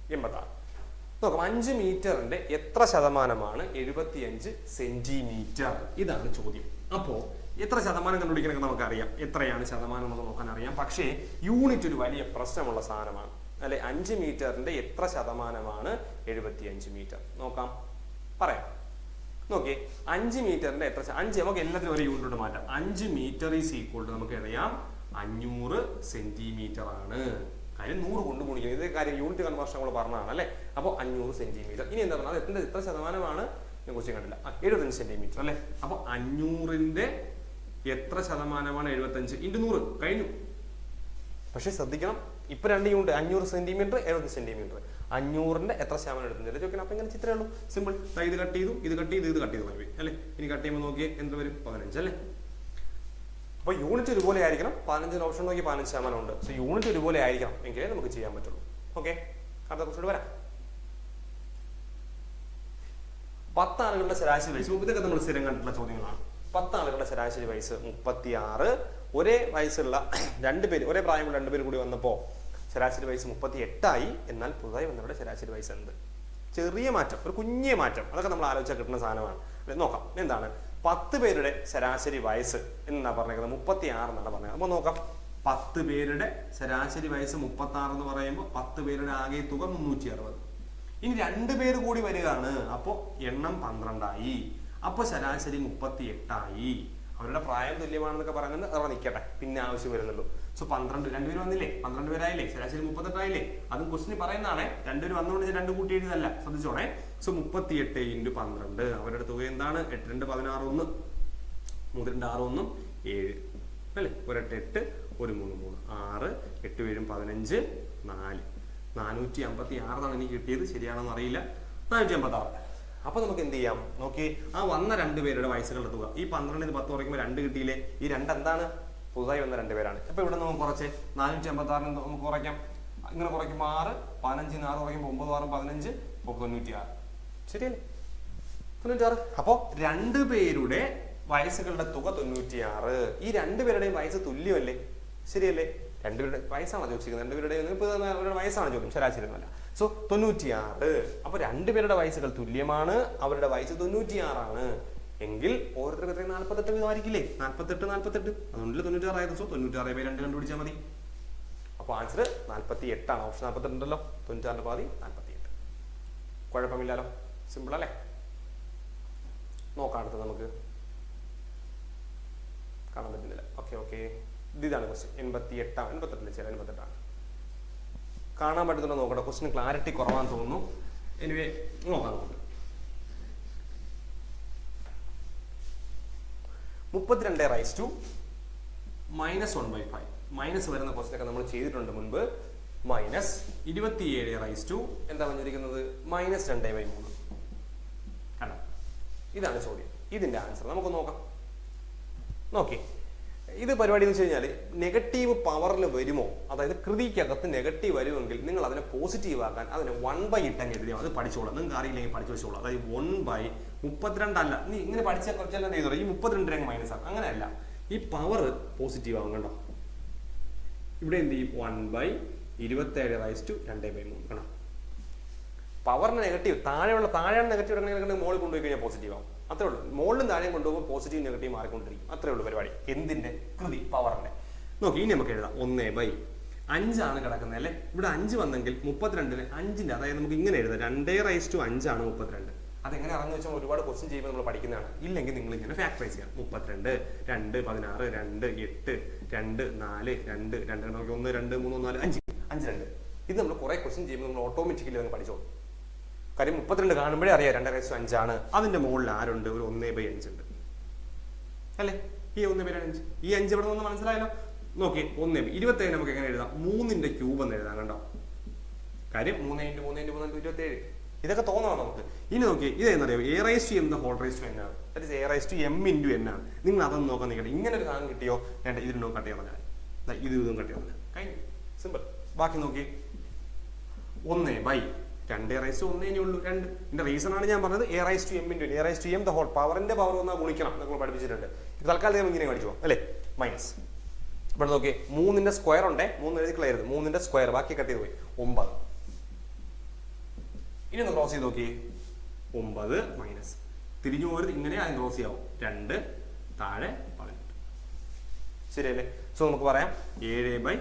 86 നോക്കാം. 5 മീറ്ററിന്റെ എത്ര ശതമാനമാണ് 75 സെന്റിമീറ്റർ? ഇതാണ് ചോദ്യം. അപ്പോ എത്ര ശതമാനം കണ്ടുപിടിക്കണമെന്ന് നമുക്കറിയാം. എത്രയാണ് ശതമാനം എന്ന് നോക്കാൻ അറിയാം. പക്ഷേ യൂണിറ്റ് ഒരു വലിയ പ്രശ്നമുള്ള സാധനമാണ് അല്ലെ? 5 മീറ്ററിന്റെ എത്ര ശതമാനമാണ് 75 മീറ്റർ? നോക്കാം, പറയാം. നോക്കിയേ, 5 മീറ്ററിന്റെ എത്ര? 5 നമുക്ക് എല്ലാത്തിനും ഒരു യൂണിറ്റ് മാറ്റാം. 5 മീറ്റർ ഈസ് ഈക്വൽ ടു നമുക്ക് അറിയാം 500 സെന്റിമീറ്റർ ആണ്. കാര്യം 100 കൊണ്ട് ഗുണിക്കുന്നത്. ഇത് കാര്യം യൂണിറ്റ് കൺവേർഷൻ നമ്മൾ പറഞ്ഞതാണ് അല്ലേ? അപ്പോൾ 500 സെന്റിമീറ്റർ. ഇനി എന്താ പറഞ്ഞാൽ അത് എത്ര ശതമാനമാണ്? ഞാൻ ക്വസ്റ്റ്യൻ കണ്ടില്ല. 75 സെന്റിമീറ്റർ അല്ലേ? അപ്പൊ 500ന്റെ എത്ര ശതമാനമാണ് 75 × 100 കഴിഞ്ഞു. പക്ഷെ ശ്രദ്ധിക്കണം, ഇപ്പൊ 2 യൂണിറ്റ് 500 സെന്റിമീറ്റർ 75 സെന്റിമീറ്റർ. 500ന്റെ എത്ര ശതമാനം എടുക്കുന്നത് ചോദിക്കണം. അപ്പൊ ഇങ്ങനെ ചിത്രമേ ഉള്ളൂ, സിമ്പിൾ. ഇത് കട്ട് ചെയ്തു, ഇത് കട്ട് ചെയ്തു, ഇത് കട്ട് ചെയ്തു പോയി അല്ലേ? ഇനി കട്ട് ചെയ്യുമ്പോൾ നോക്കിയേ എന്ത് വരും? 15 അല്ലേ? അപ്പൊ യൂണിറ്റ് ഒരുപോലെ ആയിരിക്കണം. 15 ഓപ്ഷൻ നോക്കി 15% ഉണ്ട്. സോ യൂണിറ്റ് ഒരുപോലെ ആയിരിക്കണം എങ്കിലേ നമുക്ക് ചെയ്യാൻ പറ്റുള്ളൂ. ഓക്കെ, അടുത്ത ക്വസ്റ്റ്യൻ വരാം. 10 ആളുകളുടെ ശരാശരി വയസ്സ്. ഇതൊക്കെ നമ്മൾ സ്ഥിരം കണ്ടിട്ടുള്ള ചോദ്യങ്ങളാണ്. 10 ആളുകളുടെ ശരാശരി വയസ്സ് 36. ഒരേ വയസ്സുള്ള 2 പേര്, ഒരേ പ്രായമുള്ള 2 പേര് കൂടി വന്നപ്പോ ശരാശരി വയസ്സ് 38 എന്നാൽ പുതുതായി വന്നവരുടെ ശരാശരി വയസ്സ് എന്ത്? ചെറിയ മാറ്റം, ഒരു കുഞ്ഞിയ മാറ്റം. അതൊക്കെ നമ്മൾ ആലോചിച്ചാൽ കിട്ടുന്ന സാധനമാണ്. നോക്കാം എന്താണ്. 10 പേരുടെ ശരാശരി വയസ്സ് എന്നാ പറഞ്ഞേക്കുന്നത്? 36 എന്നാണ് പറഞ്ഞത്. അപ്പൊ നോക്കാം, 10 പേരുടെ ശരാശരി വയസ്സ് 36 എന്ന് പറയുമ്പോൾ 10 പേരുടെ ആകെ തുക 360. ഇനി 2 പേര് കൂടി വരികയാണ്. അപ്പോ എണ്ണം 12 അപ്പൊ ശരാശരി 38. അവരുടെ പ്രായം തുല്യമാണെന്നൊക്കെ പറയുന്നത് അവിടെ നിൽക്കട്ടെ, പിന്നെ ആവശ്യം വരുന്നുള്ളൂ. സോ 12 2 പേര് വന്നില്ലേ? 12 പേരായില്ലേ? ശരാശരി 38 അതും ക്വസ്റ്റിന് പറയുന്നതാണേ. 2 പേര് വന്നുകൊണ്ട് 2 കൂട്ടി എഴുതല്ല, ശ്രദ്ധിച്ചോണേ. സോ 38 × 12 അവരുടെ തുക എന്താണ്? 8 2 16 1, 3 2 6 1 7 അല്ലേ? 1 8 8 1 3 3 6 8 7 15 4 456 എനിക്ക് കിട്ടിയത്. ശരിയാണെന്ന് അറിയില്ല. 456. അപ്പൊ നമുക്ക് എന്ത് ചെയ്യാം? നോക്കി, ആ വന്ന 2 പേരുടെ വയസ്സുകളുടെ തുക. ഈ 12 10 കുറയ്ക്കുമ്പോൾ 2 കിട്ടിയില്ലേ? ഈ 2 എന്താണ്? പുതുതായി വന്ന 2 പേരാണ്. അപ്പൊ ഇവിടെ നമുക്ക് കുറച്ച് 456 നമുക്ക് കുറയ്ക്കാം. ഇങ്ങനെ കുറയ്ക്കുമ്പോൾ 6, 15 6 കുറയ്ക്കുമ്പോൾ 9 6 15 96. ശരിയല്ലേ? 96. അപ്പോ 2 പേരുടെ വയസ്സുകളുടെ തുക 96. ഈ 2 പേരുടെയും വയസ്സ് തുല്യമല്ലേ? ശരിയല്ലേ? 2 പേരുടെ വയസ്സാണ് ചോദിച്ചിരിക്കുന്നത്. 2 പേരുടെ വയസ്സാണ് ചോദ്യം, ശരാശരി ഒന്നുമല്ല. സോ 96. അപ്പൊ 2 പേരുടെ വയസ്സുകൾ തുല്യമാണ്. അവരുടെ വയസ്സ് 96. എങ്കിൽ ഓരോരുത്തർക്ക് എത്രയും 48 വീതമായിരിക്കില്ലേ? 48 അതുകൊണ്ടില്ല 96 ആയത്. സോ 96/2 കണ്ടുപിടിച്ചാൽ മതി. അപ്പോൾ ആൻസർ 48 ആണ്. ഓപ്ഷൻ 48 ഉണ്ടല്ലോ, 96 പാതി 48. കുഴപ്പമില്ലല്ലോ, സിമ്പിൾ അല്ലേ? നോക്കാം അടുത്ത് നമുക്ക്. കാണാൻ പറ്റുന്നില്ല. ഓക്കെ ഇതാണ് ക്വസ്റ്റ്യൻ. 88 കാണാൻ പറ്റുന്നുണ്ടോ നോക്കട്ടെ. ക്വസ്റ്റ്യൻ ക്ലാരിറ്റി കുറവാന്ന് തോന്നുന്നു. എനിവേ നോക്കാം നമുക്ക്. 32 -1/5 മൈനസ് വരുന്ന ക്വസ്റ്റ്യനൊക്കെ നമ്മൾ ചെയ്തിട്ടുണ്ട് മുൻപ്. -27 എന്താ പറഞ്ഞിരിക്കുന്നത്? -2/3. കണ്ടോ? ഇതാണ് ചോദ്യം. ഇതിന്റെ ആൻസർ നമുക്ക് നോക്കാം. നോക്കി ഇത് പരിപാടി എന്ന് വെച്ച് കഴിഞ്ഞാൽ നെഗറ്റീവ് പവറിൽ വരുമോ, അതായത് കൃതിക്കകത്ത് നെഗറ്റീവ് വരുമെങ്കിൽ നിങ്ങൾ അതിനെ പോസിറ്റീവ് ആക്കാൻ അതിനെ 1/8 എഴുതിയാൽ അത് പഠിച്ചോളാം. നിങ്ങൾക്ക് അറിയില്ലെങ്കിൽ പഠിച്ചു വെച്ചോളാം. അതായത് 1/32 അല്ല, നീ ഇങ്ങനെ പഠിച്ച കുറച്ചെല്ലാം എഴുതണം. ഈ 32 മൈനസ് ആക്കും. അങ്ങനെയല്ല, ഈ പവർ പോസിറ്റീവ് ആവും. കണ്ടോ? ഇവിടെ എന്ത് ചെയ്യും? 1/27/2/3. കണ്ടോ? പവറിന് നെഗറ്റീവ് താഴെയാണ് നെഗറ്റീവ് ഇടണമെങ്കിൽ മുകളിൽ കൊണ്ടുപോയി കഴിഞ്ഞാൽ പോസിറ്റീവ് ആവും. അത്രേ ഉള്ളൂ. മുകളിലും താഴെയും കൊണ്ടുപോകുമ്പോൾ പോസിറ്റീവ് നെഗറ്റീവ് മാറിക്കൊണ്ടിരിക്കും. അത്രേ ഉള്ളൂ പരിപാടി. എന്തിന്റെ? കൃതി, പവറിന്റെ. നോക്കി ഇനി നമുക്ക് എഴുതാം. 1/5 കിടക്കുന്നത് അല്ലേ? ഇവിടെ 5 വന്നെങ്കിൽ 32-ന് 5-ന്റെ, അതായത് നമുക്ക് ഇങ്ങനെ എഴുതാം. 2/5 ആണ് 32. അതെങ്ങനെ അറിഞ്ഞു വെച്ചാൽ ഒരുപാട് ക്വസ്റ്റ്യൻ ചെയ്യുമ്പോൾ നമ്മൾ പഠിക്കുന്നതാണ്. ഇല്ലെങ്കിൽ നിങ്ങൾ ഇങ്ങനെ ഫാക്ടറൈസ് ചെയ്യാം. 32, 2, 16, 2, 8, 2, 4, 2, 2 നമുക്ക് 1, 2, 3, 4, 5, 5, 2. ഇത് നമ്മൾ കുറെ ക്വസ്റ്റ്യൻ ചെയ്യുമ്പോൾ നമ്മൾ ഓട്ടോമാറ്റിക്കലി അങ്ങ് പഠിച്ചോളൂ. കാര്യം 32 കാണുമ്പോഴേ അറിയാം 2/5 ആണ്. അതിന്റെ മുകളിൽ ആരുണ്ട്? ഒരു 1/5 ഉണ്ട് അല്ലേ? ഈ 1/5, ഈ 5 ഇവിടെ നിന്ന് മനസ്സിലായല്ലോ. നോക്കി 1/27 നമുക്ക് എങ്ങനെ എഴുതാം? 3-ന്റെ ക്യൂബ് എന്ന് എഴുതാം. കണ്ടോ? കാര്യം 3 × 3 × 3 27. ഇതൊക്കെ തോന്നണം നമുക്ക്. ഇനി നോക്കി ഇതെന്നറിയാം, a⁻m the whole raised to n ആണ്. ദാറ്റ് ഈസ് a⁻m × n ആണ്. നിങ്ങൾ അതൊന്നും നോക്കാൻ നിൽക്കട്ടെ. ഇങ്ങനെ ഒരു സാധനം കിട്ടിയോ? വേണ്ട, ഇതിനോ കട്ട് ചെയ്യാൻ പറഞ്ഞാൽ ഇതും കട്ട് ചെയ്യാൻ പറഞ്ഞാൽ കഴിഞ്ഞു. സിമ്പിൾ. ബാക്കി നോക്കി 1/2 ഉള്ളൂ 2. ഇതിന്റെ റീസൺ ആണ് ഞാൻ പറഞ്ഞത്. a⁻m × n, a⁻m the whole പവറിന്റെ പവർ വന്നാൽ ഗുണിക്കണം. നമ്മൾ പഠിപ്പിച്ചിട്ടുണ്ട്. ഇത് തൽക്കാലം ഇങ്ങനെ പഠിച്ചു അല്ലേ? മൈനസ്. ഇവിടെ നോക്കി 3-ന്റെ സ്ക്വയർ ഉണ്ടേ. 3 എഴുതി കളയരുത്. 3-ന്റെ സ്ക്വയർ ബാക്കി കട്ട് ചെയ്ത് പോയി 9. ഇനി ഒന്ന് ക്രോസ് ചെയ്ത് നോക്കി. 9 മൈനസ് തിരിഞ്ഞു പോരുത്. ഇങ്ങനെ അതിന് ക്രോസ് ചെയ്യാവും. 2 താഴെ 18. ശരിയല്ലേ? സോ നമുക്ക് പറയാം 7/18.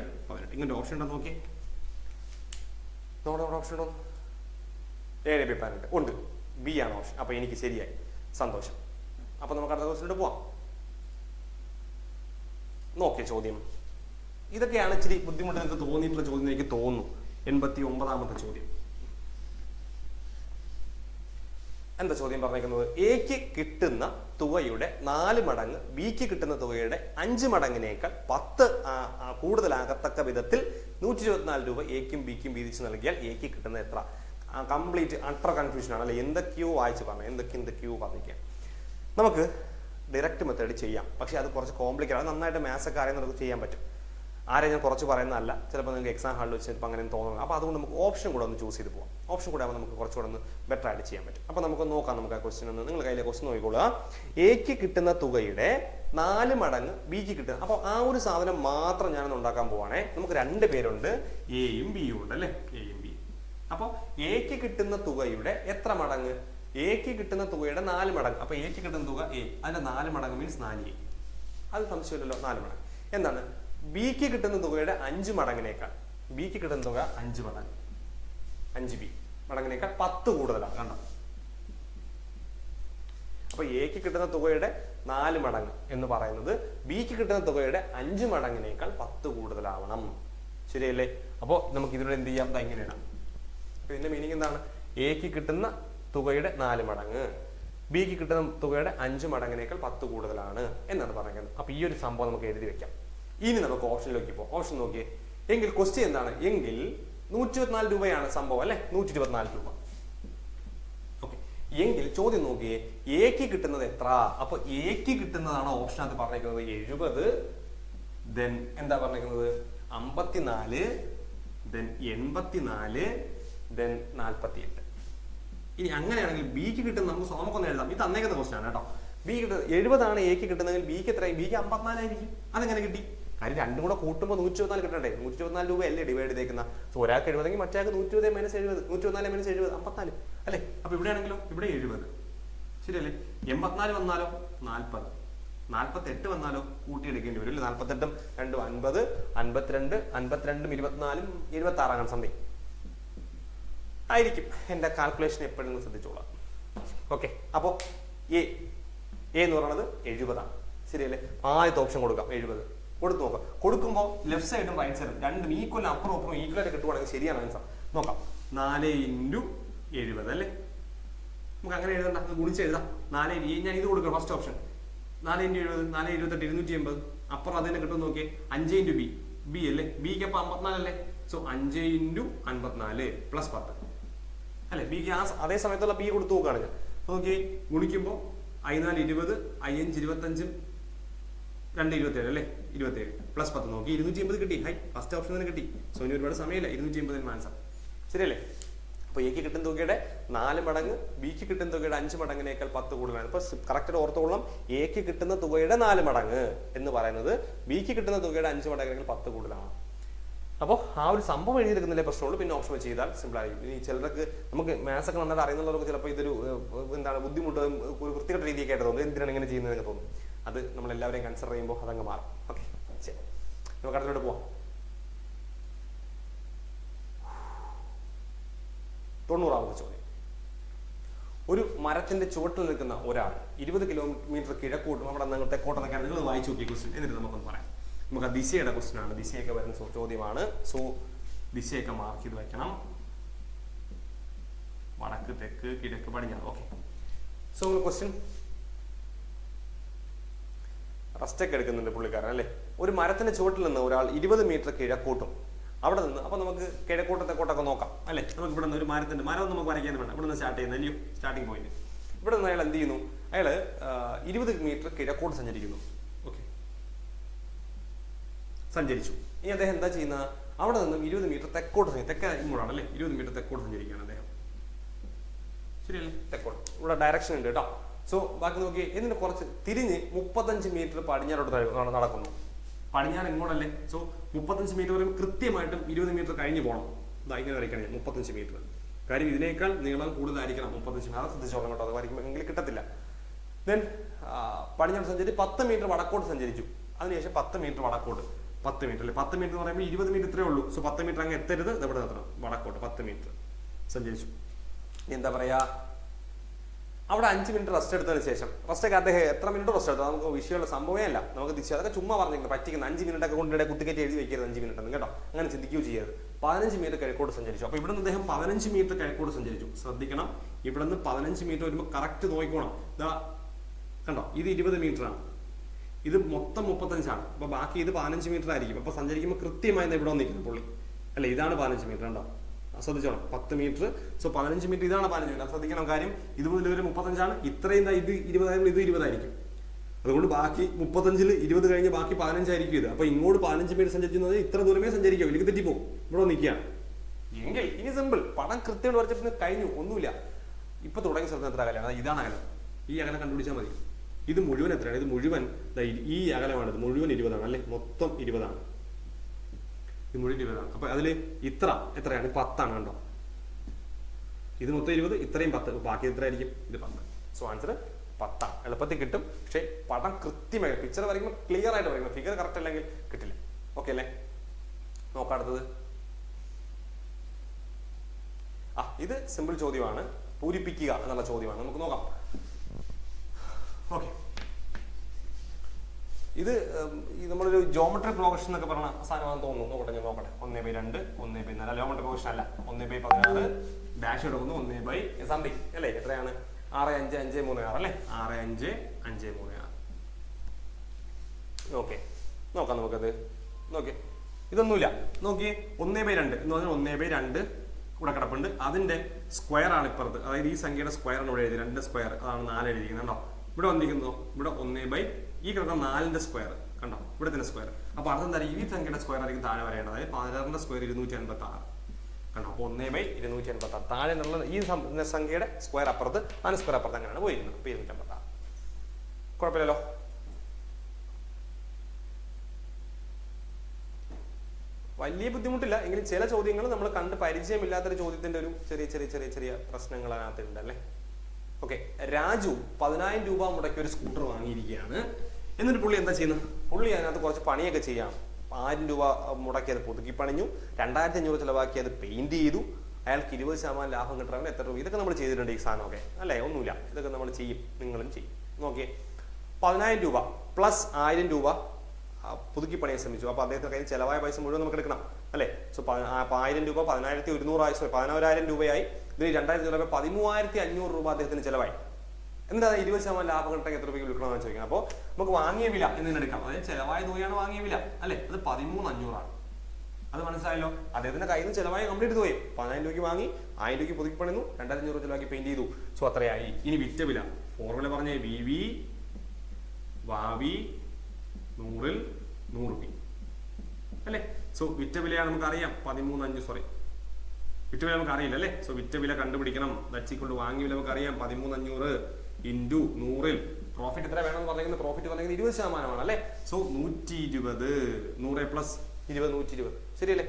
ഇങ്ങനത്തെ ഓപ്ഷൻ ഉണ്ടോ നോക്കി. നമ്മുടെ ഓപ്ഷൻ ഉണ്ടോ? 7/18 ഉണ്ട്. ബി ആണ് ഓപ്ഷൻ. അപ്പൊ എനിക്ക് ശരിയായി. സന്തോഷം. അപ്പൊ നമുക്ക് അടുത്ത ക്വസ്റ്റ്യനിലോട്ട് പോവാം. നോക്കിയ ചോദ്യം ഇതൊക്കെയാണ് ഇച്ചിരി ബുദ്ധിമുട്ട് നിങ്ങൾക്ക് തോന്നിയിട്ടുള്ള ചോദ്യം എനിക്ക് തോന്നുന്നു. 89ാമത്തെ ചോദ്യം. എന്താ ചോദ്യം പറഞ്ഞിരിക്കുന്നത്? എക്ക് കിട്ടുന്ന തുകയുടെ 4 മടങ്ങ് ബിക്ക് കിട്ടുന്ന തുകയുടെ 5 മടങ്ങിനേക്കാൾ 10 കൂടുതലാകത്തക്ക വിധത്തിൽ 124 രൂപ എക്കും ബിക്കും വീതിച്ച് നൽകിയാൽ എക്ക് കിട്ടുന്ന എത്ര? കംപ്ലീറ്റ് അട്ടർ കൺഫ്യൂഷൻ ആണ് അല്ലെ? എന്തൊക്കെയോ വായിച്ച് പറഞ്ഞു, എന്തൊക്കെയോ പറഞ്ഞിരിക്കുക. നമുക്ക് ഡയറക്റ്റ് മെത്തേഡ് ചെയ്യാം. പക്ഷെ അത് കുറച്ച് കോംപ്ലിക്കേറ്റ് ആണ്. നന്നായിട്ട് മാത്സ് ഒക്കെ അറിയാൻ നമുക്ക് ചെയ്യാൻ പറ്റും. ആരെയും ഞാൻ കുറച്ച് പറയുന്നതല്ല. ചിലപ്പോൾ നിങ്ങൾക്ക് എക്സാം ഹാളിൽ വെച്ച് ചിലപ്പോൾ അങ്ങനെ തോന്നുന്നു. അപ്പോൾ അതുകൊണ്ട് നമുക്ക് ഓപ്ഷൻ കൂടെ ഒന്ന് ചൂസ് ചെയ്ത് പോകാം. ഓപ്ഷൻ കൂടെ ആകുമ്പോൾ നമുക്ക് കുറച്ചുകൂടെ ഒന്ന് ബെറ്റർ ആയിട്ട് ചെയ്യാൻ പറ്റും. അപ്പോൾ നമുക്ക് നോക്കാം. നമുക്ക് ആ ക്വസ്റ്റ്യൻ ഒന്ന് നിങ്ങൾ കയ്യിലെ ക്വസ്റ്റ്യൻ നോക്കിക്കോളുക. എക്ക് കിട്ടുന്ന തുകയുടെ 4 മടങ്ങ് ബിക്ക് കിട്ടുക. അപ്പോൾ ആ ഒരു സാധനം മാത്രം ഞാനൊന്ന് ഉണ്ടാക്കാൻ പോവാണേ. നമുക്ക് 2 പേരുണ്ട്, എയും ബിയും ഉണ്ട് അല്ലേ? എയും ബിയും. അപ്പോൾ എക്ക് കിട്ടുന്ന തുകയുടെ എത്ര മടങ്ങ്? എക്ക് കിട്ടുന്ന തുകയുടെ 4 മടങ്ങ്. അപ്പോൾ എക്ക് കിട്ടുന്ന തുക എ, അതിന്റെ 4 മടങ്ങ് മീൻസ് 4A. അത് സംശയമില്ലല്ലോ. 4 മടങ്ങ്. എന്താണ്? ബിക്ക് കിട്ടുന്ന തുകയുടെ 5 മടങ്ങിനേക്കാൾ, ബിക്ക് കിട്ടുന്ന തുക 5 മടങ്ങ്, 5B മടങ്ങിനേക്കാൾ 10 കൂടുതലാണ്. കണ്ടോ? അപ്പൊ എക്ക് കിട്ടുന്ന തുകയുടെ 4 മടങ്ങ് എന്ന് പറയുന്നത് ബിക്ക് കിട്ടുന്ന തുകയുടെ 5 മടങ്ങിനേക്കാൾ 10 കൂടുതലാവണം. ശരിയല്ലേ? അപ്പോൾ നമുക്ക് ഇതിലൂടെ എന്ത് ചെയ്യാം? ഇങ്ങനെ ഇടാം. അപ്പൊ ഇതിന്റെ മീനിങ് എന്താണ്? എക്ക് കിട്ടുന്ന തുകയുടെ 4 മടങ്ങ് ബിക്ക് കിട്ടുന്ന തുകയുടെ 5 മടങ്ങിനേക്കാൾ 10 കൂടുതലാണ് എന്നാണ് പറയുന്നത്. അപ്പൊ ഈ ഒരു സംഭവം നമുക്ക് എഴുതി വെക്കാം. ഇനി നമുക്ക് ഓപ്ഷനിലേക്ക് പോകാം. ഓപ്ഷൻ നോക്കിയേ. എങ്കിൽ ക്വസ്റ്റ്യൻ എന്താണ്? എങ്കിൽ 124 രൂപയാണ് സംഭവം അല്ലെ? 124 രൂപ. ഓക്കെ. എങ്കിൽ ചോദ്യം നോക്കിയേ, എക്ക് കിട്ടുന്നത് എത്ര? അപ്പൊ എക്ക് കിട്ടുന്നതാണ് ഓപ്ഷൻ അത് പറഞ്ഞിരിക്കുന്നത് 70, ദെൻ എന്താ പറഞ്ഞിരിക്കുന്നത് 54, ദെൻ 84, ദെൻ 48. ഇനി അങ്ങനെയാണെങ്കിൽ ബിക്ക് കിട്ടുന്ന നമുക്കൊന്ന് എഴുതാം. ഇത് തന്നേക്കുന്ന ക്വസ്റ്റ്യൻ ആണ് കേട്ടോ. ബി കിട്ടുന്നത് 70 ആണ് എക്ക് കിട്ടുന്നതെങ്കിൽ ബിക്ക് എത്രയായി? ബിക്ക് 54 ആയിരിക്കും. അതെങ്ങനെ കിട്ടി? കാര്യം രണ്ടും കൂടെ കൂട്ടുമ്പോൾ 124 കിട്ടണ്ടേ? 124 രൂപ അല്ലേ ഡിവൈഡ് ചെയ്തേക്കുന്ന. സോ ഒരാൾക്ക് 70 മറ്റേ 120 - 70, 124 - 70 54 അല്ലേ? അപ്പൊ ഇവിടെയാണെങ്കിലും ഇവിടെ 70. ശരിയല്ലേ? 84 വന്നാലോ 40, 48 വന്നാലോ കൂട്ടിയെടുക്കേണ്ടി വരും അല്ലേ? 48 2 50, 52, 52 24 76 അങ്ങനെ സംതിങ് ആയിരിക്കും. എൻ്റെ കാൽക്കുലേഷൻ എപ്പോഴും ശ്രദ്ധിച്ചോളാം. ഓക്കെ, അപ്പോൾ എ എന്ന് പറയുന്നത് 70 ശരിയല്ലേ? ആദ്യത്തെ ഓപ്ഷൻ കൊടുക്കാം 70 കൊടുത്തു നോക്കാം. കൊടുക്കുമ്പോൾ ലെഫ്റ്റ് സൈഡും റൈറ്റ് സൈഡും രണ്ടും ഈക്വൽ അപ്പുറം അപ്പുറം ഈക്വലായിട്ട് കിട്ടുവാണെങ്കിൽ ശരിയാണ് ആൻസർ. നോക്കാം, 4 × 70 അല്ലേ? നമുക്ക് അങ്ങനെ എഴുതണ്ട, അത് ഗുണിച്ച് എഴുതാം. 4 ഞാൻ ഇത് കൊടുക്കാം ഫസ്റ്റ് ഓപ്ഷൻ. 4 × 70 4 28 280. അപ്പുറം അതിനെ കിട്ടും നോക്കിയേ 5 × ബി, ബി അല്ലേ? ബിക്ക് അപ്പം 54 അല്ലേ? സോ 5 × 54 + 10 അല്ലെ? ബിക്ക് അതേ സമയത്തുള്ള ബി കൊടുത്തു നോക്കുകയാണ് ഞാൻ. നോക്കി ഗുണിക്കുമ്പോൾ I4 20, I5 25, 2 27 അല്ലേ? 27 + 10 നോക്കി 280 കിട്ടി. ഹൈ, ഫസ്റ്റ് ഓപ്ഷൻ തന്നെ കിട്ടി. സോ ഇനി ഒരുപാട് സമയമില്ല, 280 ആൻസർ ശരിയല്ലേ? അപ്പോൾ എക്ക് കിട്ടുന്ന തുകയുടെ 4 മടങ്ങ്, ബിക്ക് കിട്ടുന്ന തുകയുടെ 5 മടങ്ങിനേക്കാൾ 10 കൂടുതലാണ്. ഇപ്പോൾ കറക്റ്റ് ഓർത്തോളം, എക്ക് കിട്ടുന്ന തുകയുടെ 4 മടങ്ങ് എന്ന് പറയുന്നത് ബിക്ക് കിട്ടുന്ന തുകയുടെ 5 മടങ്ങിനേക്കാൾ 10 കൂടുതലാണ്. അപ്പോൾ ആ ഒരു സംഭവം എഴുതിയെടുക്കുന്നതിലെ പ്രശ്നമുള്ളൂ. പിന്നെ ഓപ്ഷൻ വെച്ച് ചെയ്താൽ സിമ്പിൾ ആയിരിക്കും. ഇനി ചിലർക്ക് നമുക്ക് മാത്സ് ഒക്കെ നന്നായിട്ട് അറിയുന്നവർക്ക് ചിലപ്പോൾ ഇതൊരു എന്താണ് ബുദ്ധിമുട്ട്, ഒരു വൃത്തികെട്ട രീതിയൊക്കെ ആയിട്ട് തോന്നും. എന്തിനാണ് ഇങ്ങനെ ചെയ്യുന്നതെന്ന് തോന്നും. അത് നമ്മളെല്ലാവരെയും കൺസിഡർ ചെയ്യുമ്പോൾ അതങ്ങ് മാറും. ഓക്കെ, ശരി, നമുക്ക് അടുത്തോട്ട് പോവാം. 90ാമത്തെ ചോദ്യം. ഒരു മരത്തിന്റെ ചുവട്ടിൽ നിൽക്കുന്ന ഒരാൾ 20 കിലോമീറ്റർ കിഴക്കോട്ടും അവിടെ നിന്ന് തെക്കോട്ടെന്നൊക്കെ നിങ്ങൾ വായിച്ചു നോക്കിയ ക്വസ്റ്റ്യൻ. എന്നിട്ട് നമുക്കൊന്ന് പറയാം. നമുക്ക് ആ ദിശയുടെ ക്വസ്റ്റ്യൻ ആണ്, ദിശയൊക്കെ വരുന്ന ചോദ്യമാണ്. സോ ദിശയൊക്കെ മാർക്ക് ചെയ്ത് വെക്കണം. വടക്ക്, തെക്ക്, കിഴക്ക്, പടിഞ്ഞാറ്. ഓക്കെ, സോ ക്വസ്റ്റ്യൻ റെസ്റ്റൊക്കെ എടുക്കുന്നുണ്ട് പുള്ളിക്കാരൻ അല്ലേ? ഒരു മരത്തിന്റെ ചുവട്ടിൽ നിന്ന് ഒരാൾ 20 മീറ്റർ കിഴക്കോട്ടും അവിടെ നിന്ന്, അപ്പൊ നമുക്ക് കിഴക്കോട്ട് തെക്കോട്ടൊക്കെ നോക്കാം അല്ലേ? നമുക്ക് ഇവിടെ നിന്ന് ഒരു മരത്തിന്റെ മരം നമുക്ക് വരയ്ക്കാൻ വേണ്ട, ഇവിടെ നിന്ന് സ്റ്റാർട്ട് ചെയ്യുന്നത് അല്ലയോ സ്റ്റാർട്ടിംഗ് പോയിന്റ്. ഇവിടെ നിന്ന് അയാൾ എന്ത് ചെയ്യുന്നു? അയാൾ 20 മീറ്റർ കിഴക്കോട്ട് സഞ്ചരിക്കുന്നു. ഓക്കെ, സഞ്ചരിച്ചു. ഇനി അദ്ദേഹം എന്താ ചെയ്യുന്നത്? അവിടെ നിന്നും 20 മീറ്റർ തെക്കോട്ട്, തെക്ക ഇങ്ങോട്ടാണ് അല്ലേ? 20 മീറ്റർ തെക്കോട്ട് സഞ്ചരിക്കുകയാണ് അദ്ദേഹം. ശരിയല്ലേ? തെക്കോട്ട്. ഇവിടെ ഡയറക്ഷൻ ഉണ്ട് കേട്ടോ. സോ ബാക്കി നോക്കി, എന്നിട്ട് കുറച്ച് തിരിഞ്ഞ് 35 മീറ്റർ പടിഞ്ഞാറോട്ട് നടക്കുന്നു. പടിഞ്ഞാറ് ഇങ്ങോട്ടല്ലേ? സോ 35 മീറ്റർ വരെ കൃത്യമായിട്ടും 20 മീറ്റർ കഴിഞ്ഞ് പോകണം. ഇതാ ഇങ്ങനെ വരയ്ക്കണേ 35 മീറ്റർ. കാര്യം ഇതിനേക്കാൾ നീളം കൂടുതലായിരിക്കണം 35 മീറ്റർ. അത് ശ്രദ്ധിച്ചോളാം കേട്ടോ, അത് വരയ്ക്കുമ്പോൾ എങ്കിൽ കിട്ടത്തില്ല. ദെൻ പടിഞ്ഞാറ് സഞ്ചരിച്ച് 10 മീറ്റർ വടക്കോട്ട് സഞ്ചരിച്ചു. അതിനുശേഷം 10 മീറ്റർ വടക്കോട്ട്, 10 മീറ്റർ അല്ലേ? 10 മീറ്റർ എന്ന് പറയുമ്പോൾ 20 മീറ്റർ ഇത്രേ ഉള്ളൂ. സോ 10 മീറ്റർ അങ്ങ് എത്തരുത്, ഇവിടെ നിർത്തണം. വടക്കോട്ട് 10 മീറ്റർ സഞ്ചരിച്ചു. എന്താ പറയാ, അവിടെ 5 മിനിറ്റ് റെസ്റ്റ് എടുത്തതിന് ശേഷം, റെസ്റ്റൊക്കെ അദ്ദേഹം എത്ര മിനിറ്റ് റെസ്റ്റ് എടുത്തത് നമുക്ക് വിഷയമുള്ള സംഭവമേ അല്ല. നമുക്ക് ദിശ അതൊക്കെ ചുമ്മാ പറഞ്ഞിരിക്കുന്നത് പറ്റിക്കുന്ന 5 മിനിറ്റ് ഒക്കെ കൊണ്ടിടെ കുത്തിക്കറ്റി എഴുതി വെക്കരുത് 5 മിനിറ്റ് കേട്ടോ, അങ്ങനെ ചിന്തിക്കുകയോ ചെയ്യരുത്. 15 മീറ്റർ കിഴക്കോട്ട് സഞ്ചരിച്ചു. അപ്പോൾ ഇവിടുന്ന് അദ്ദേഹം 15 മീറ്റർ കിഴക്കോട്ട് സഞ്ചരിച്ചു. ശ്രദ്ധിക്കണം, ഇവിടുന്ന് 15 മീറ്റർ വരുമ്പോൾ കറക്റ്റ് നോക്കിക്കോണം. ഇതാ കണ്ടോ, ഇത് 20 മീറ്റർ ആണ്, ഇത് മൊത്തം 35 ആണ്. അപ്പോൾ ബാക്കി ഇത് 15 മീറ്റർ ആയിരിക്കും. അപ്പോൾ സഞ്ചരിക്കുമ്പോൾ കൃത്യമായി ഇവിടെ വന്നിരിക്കുന്നു പുള്ളി അല്ലെ? ഇതാണ് 15 മീറ്റർ കണ്ടോ, ശ്രദ്ധിച്ചോണം. 10 മീറ്റർ. സോ 15 മീറ്റർ ഇതാണ് 15 മീറ്റർ. ശ്രദ്ധിക്കണം, കാര്യം ഇത് മുതൽ ഒരു 35 ആണ്. ഇത്രയും ഇത് 20 ആയിരുന്നു, ഇത് 20 ആയിരിക്കും. അതുകൊണ്ട് ബാക്കി 35-ൽ 20 കഴിഞ്ഞ് ബാക്കി 15 ആയിരിക്കും ഇത്. അപ്പൊ ഇങ്ങോട്ട് 15 മീറ്റർ സഞ്ചരിക്കുന്നത് ഇത്ര ദൂരമേ സഞ്ചരിക്കും, ഇല്ലെങ്കിൽ തെറ്റിപ്പോകും. ഇവിടെ നിൽക്കുകയാണ് എങ്കിൽ ഇനി സിമ്പിൾ പടം കൃത്യമായിട്ട് വരച്ചിട്ട് കഴിഞ്ഞു, ഒന്നുമില്ല. ഇപ്പൊ തുടങ്ങിയ സ്ഥലത്ത് എത്ര അകലാണ്? ഇതാണ് അകലം. ഈ അകലം കണ്ടുപിടിച്ചാൽ മതി. ഇത് മുഴുവൻ എത്രയാണ്? ഇത് മുഴുവൻ ഈ അകലമാണ്. ഇത് മുഴുവൻ 20 ആണ് അല്ലെ? മൊത്തം 20 ആണ്. ഇത് മുഴുവൻ 20 ആണ്. അപ്പൊ അതില് ഇത്ര എത്രയാണ്? 10 ആണ് കണ്ടോ. ഇത് മൊത്തം 20, ഇത്രയും 10, ബാക്കി എത്ര ആയിരിക്കും? ഇത് 10. സോ ആൻസർ 10 ആണ്. എളുപ്പത്തിൽ കിട്ടും. പക്ഷെ പടം കൃത്യമായി പിക്ചർ വരയ്ക്കുമ്പോൾ ക്ലിയർ ആയിട്ട് വരയ്ക്കണം. ഫിഗർ കറക്റ്റ് അല്ലെങ്കിൽ കിട്ടില്ല. ഓക്കെ അല്ലേ? നോക്കാം അടുത്തത്. ഇത് സിമ്പിൾ ചോദ്യമാണ്, പൂരിപ്പിക്കുക എന്നുള്ള ചോദ്യമാണ്. നമുക്ക് നോക്കാം. ഓക്കെ, ഇത് നമ്മളൊരു ജോമെട്രി പ്രോഗ്രഷൻ എന്നൊക്കെ പറഞ്ഞ സാധനമാണെന്ന് തോന്നുന്നു. നോക്കട്ടെ, ഞാൻ നോക്കട്ടെ. 1/2, 1/4 ജോമെട്രി പ്രോഗ്രഷൻ അല്ല. 1/16 ഡാഷ് എടുക്കുന്നു. 1 സംതിങ് അല്ലേ? എത്രയാണ്? 6, 5, 5, 3, 6 അല്ലേ? 6, 5, 5, 3, 6. ഓക്കെ, നോക്കാം നമുക്കത്. നോക്കിയേ, ഇതൊന്നുമില്ല. നോക്കിയേ, 1/2 എന്ന് പറഞ്ഞാൽ 1/2 ഇവിടെ കിടപ്പുണ്ട്. അതിന്റെ സ്ക്വയർ ആണ് ഇപ്പുറത്ത്. അതായത് ഈ സംഖ്യയുടെ സ്ക്വയർ ആണ് ഇവിടെ എഴുതി. 2 സ്ക്വയർ, അതാണ് 4 എഴുതിയിരിക്കുന്നത് കണ്ടോ. ഇവിടെ വന്നിരിക്കുന്നു, ഇവിടെ 1/, ഈ കിടക്കുന്ന 4ന്റെ സ്ക്വയർ കണ്ടോ, ഇവിടെ തന്നെ സ്ക്വയർ. അപ്പൊ അർത്ഥം എന്താ? ഈ സംഖ്യയുടെ സ്ക്വയർ ആയിരിക്കും താഴെ വരേണ്ടത്. അതായത് 16ന്റെ സ്ക്വയർ 256 കണ്ടോ. അപ്പൊ 1/256. താഴെ ഉള്ള ഈ സംഖ്യയുടെ സ്ക്വയർ അപ്പുറത്ത്, 4 സ്ക്വയർ അപ്പുറത്ത്, അങ്ങനെയാണ് പോയിരിക്കുന്നത്. അപ്പൊ 256. കുഴപ്പമില്ലല്ലോ. വലിയ ബുദ്ധിമുട്ടില്ല. എങ്കിലും ചില ചോദ്യങ്ങൾ നമ്മൾ കണ്ട് പരിചയമില്ലാത്തൊരു ചോദ്യത്തിന്റെ ഒരു ചെറിയ പ്രശ്നങ്ങൾ അതിനകത്തുണ്ട് അല്ലേ? ഓക്കെ, രാജു 10,000 രൂപ മുടക്കി ഒരു സ്കൂട്ടർ വാങ്ങിയിരിക്കുകയാണ്. എന്നിട്ട് പുള്ളി എന്താ ചെയ്യുന്നത്? പുള്ളി അതിനകത്ത് കുറച്ച് പണിയൊക്കെ ചെയ്യാം. 1000 രൂപ മുടക്കി അത് പുതുക്കി പണിഞ്ഞു, 2,500 ചിലവാക്കി അത് പെയിന്റ് ചെയ്തു. അയാൾക്ക് 20% ലാഭം കിട്ടണമെങ്കിൽ എത്ര രൂപ? ഇതൊക്കെ നമ്മൾ ചെയ്തിട്ടുണ്ട് ഈ സാധനമൊക്കെ അല്ലേ? ഒന്നുമില്ല, ഇതൊക്കെ നമ്മൾ ചെയ്യും, നിങ്ങളും ചെയ്യും. നോക്കിയേ, 10,000 രൂപ പ്ലസ് 1000 രൂപ പുതുക്കി പണിയാൻ ശ്രമിച്ചു. അപ്പോൾ അദ്ദേഹത്തിന് കയ്യിൽ ചിലവായ പൈസ മുഴുവൻ നമുക്ക് എടുക്കണം അല്ലേ? സോ 1000 രൂപ 11,100 രൂപയായി. ഇതിന് 2,000 രൂപ 13,500 രൂപ അദ്ദേഹത്തിന് ചിലവായി. എന്താ 20% ലാഭം കിട്ടണമെങ്കിൽ എത്ര രൂപയ്ക്ക് വിൽക്കണമെന്ന് ചോദിക്കണം. അപ്പോൾ നമുക്ക് വാങ്ങിയ വില എന്ന് എടുക്കാം. അതായത് ചിലവായ തുകയാണ് വാങ്ങിയ വില അല്ലേ? അത് 13,500 ആണ്. അത് മനസ്സിലായല്ലോ? അദ്ദേഹത്തിന്റെ കയ്യിൽ നിന്ന് ചിലവായി കംപ്ലീറ്റ് തുകയും 10,000 രൂപയ്ക്ക് വാങ്ങി, 1000 രൂപയ്ക്ക് പുതുക്കി പണിയുന്നു, 2,500 ചിലവാക്കി പെയിന്റ് ചെയ്തു. സോ അത്രയായി. ഇനി വിറ്റ വില ഫോർമുല പറഞ്ഞേ, VV വാവി 100 100 അല്ലേ? സോ വിറ്റ വിലയാണ് നമുക്ക് അറിയാം 13,500. വിറ്റ വില നമുക്ക് അറിയില്ല അല്ലേ? സോ വിറ്റ വില കണ്ടുപിടിക്കണം. ദച്ചിക്കൊണ്ട് വാങ്ങിയ വില നമുക്ക് അറിയാം 13,500 ഇൻറ്റു 100. പ്രോഫിറ്റ് എത്ര വേണമെന്ന് പറഞ്ഞിരിക്കുന്നത്? പ്രോഫിറ്റ് പറഞ്ഞിരിക്കുന്നത് 20% അല്ലേ? സോ 120, 100 പ്ലസ് 20, 120 ശരിയല്ലേ?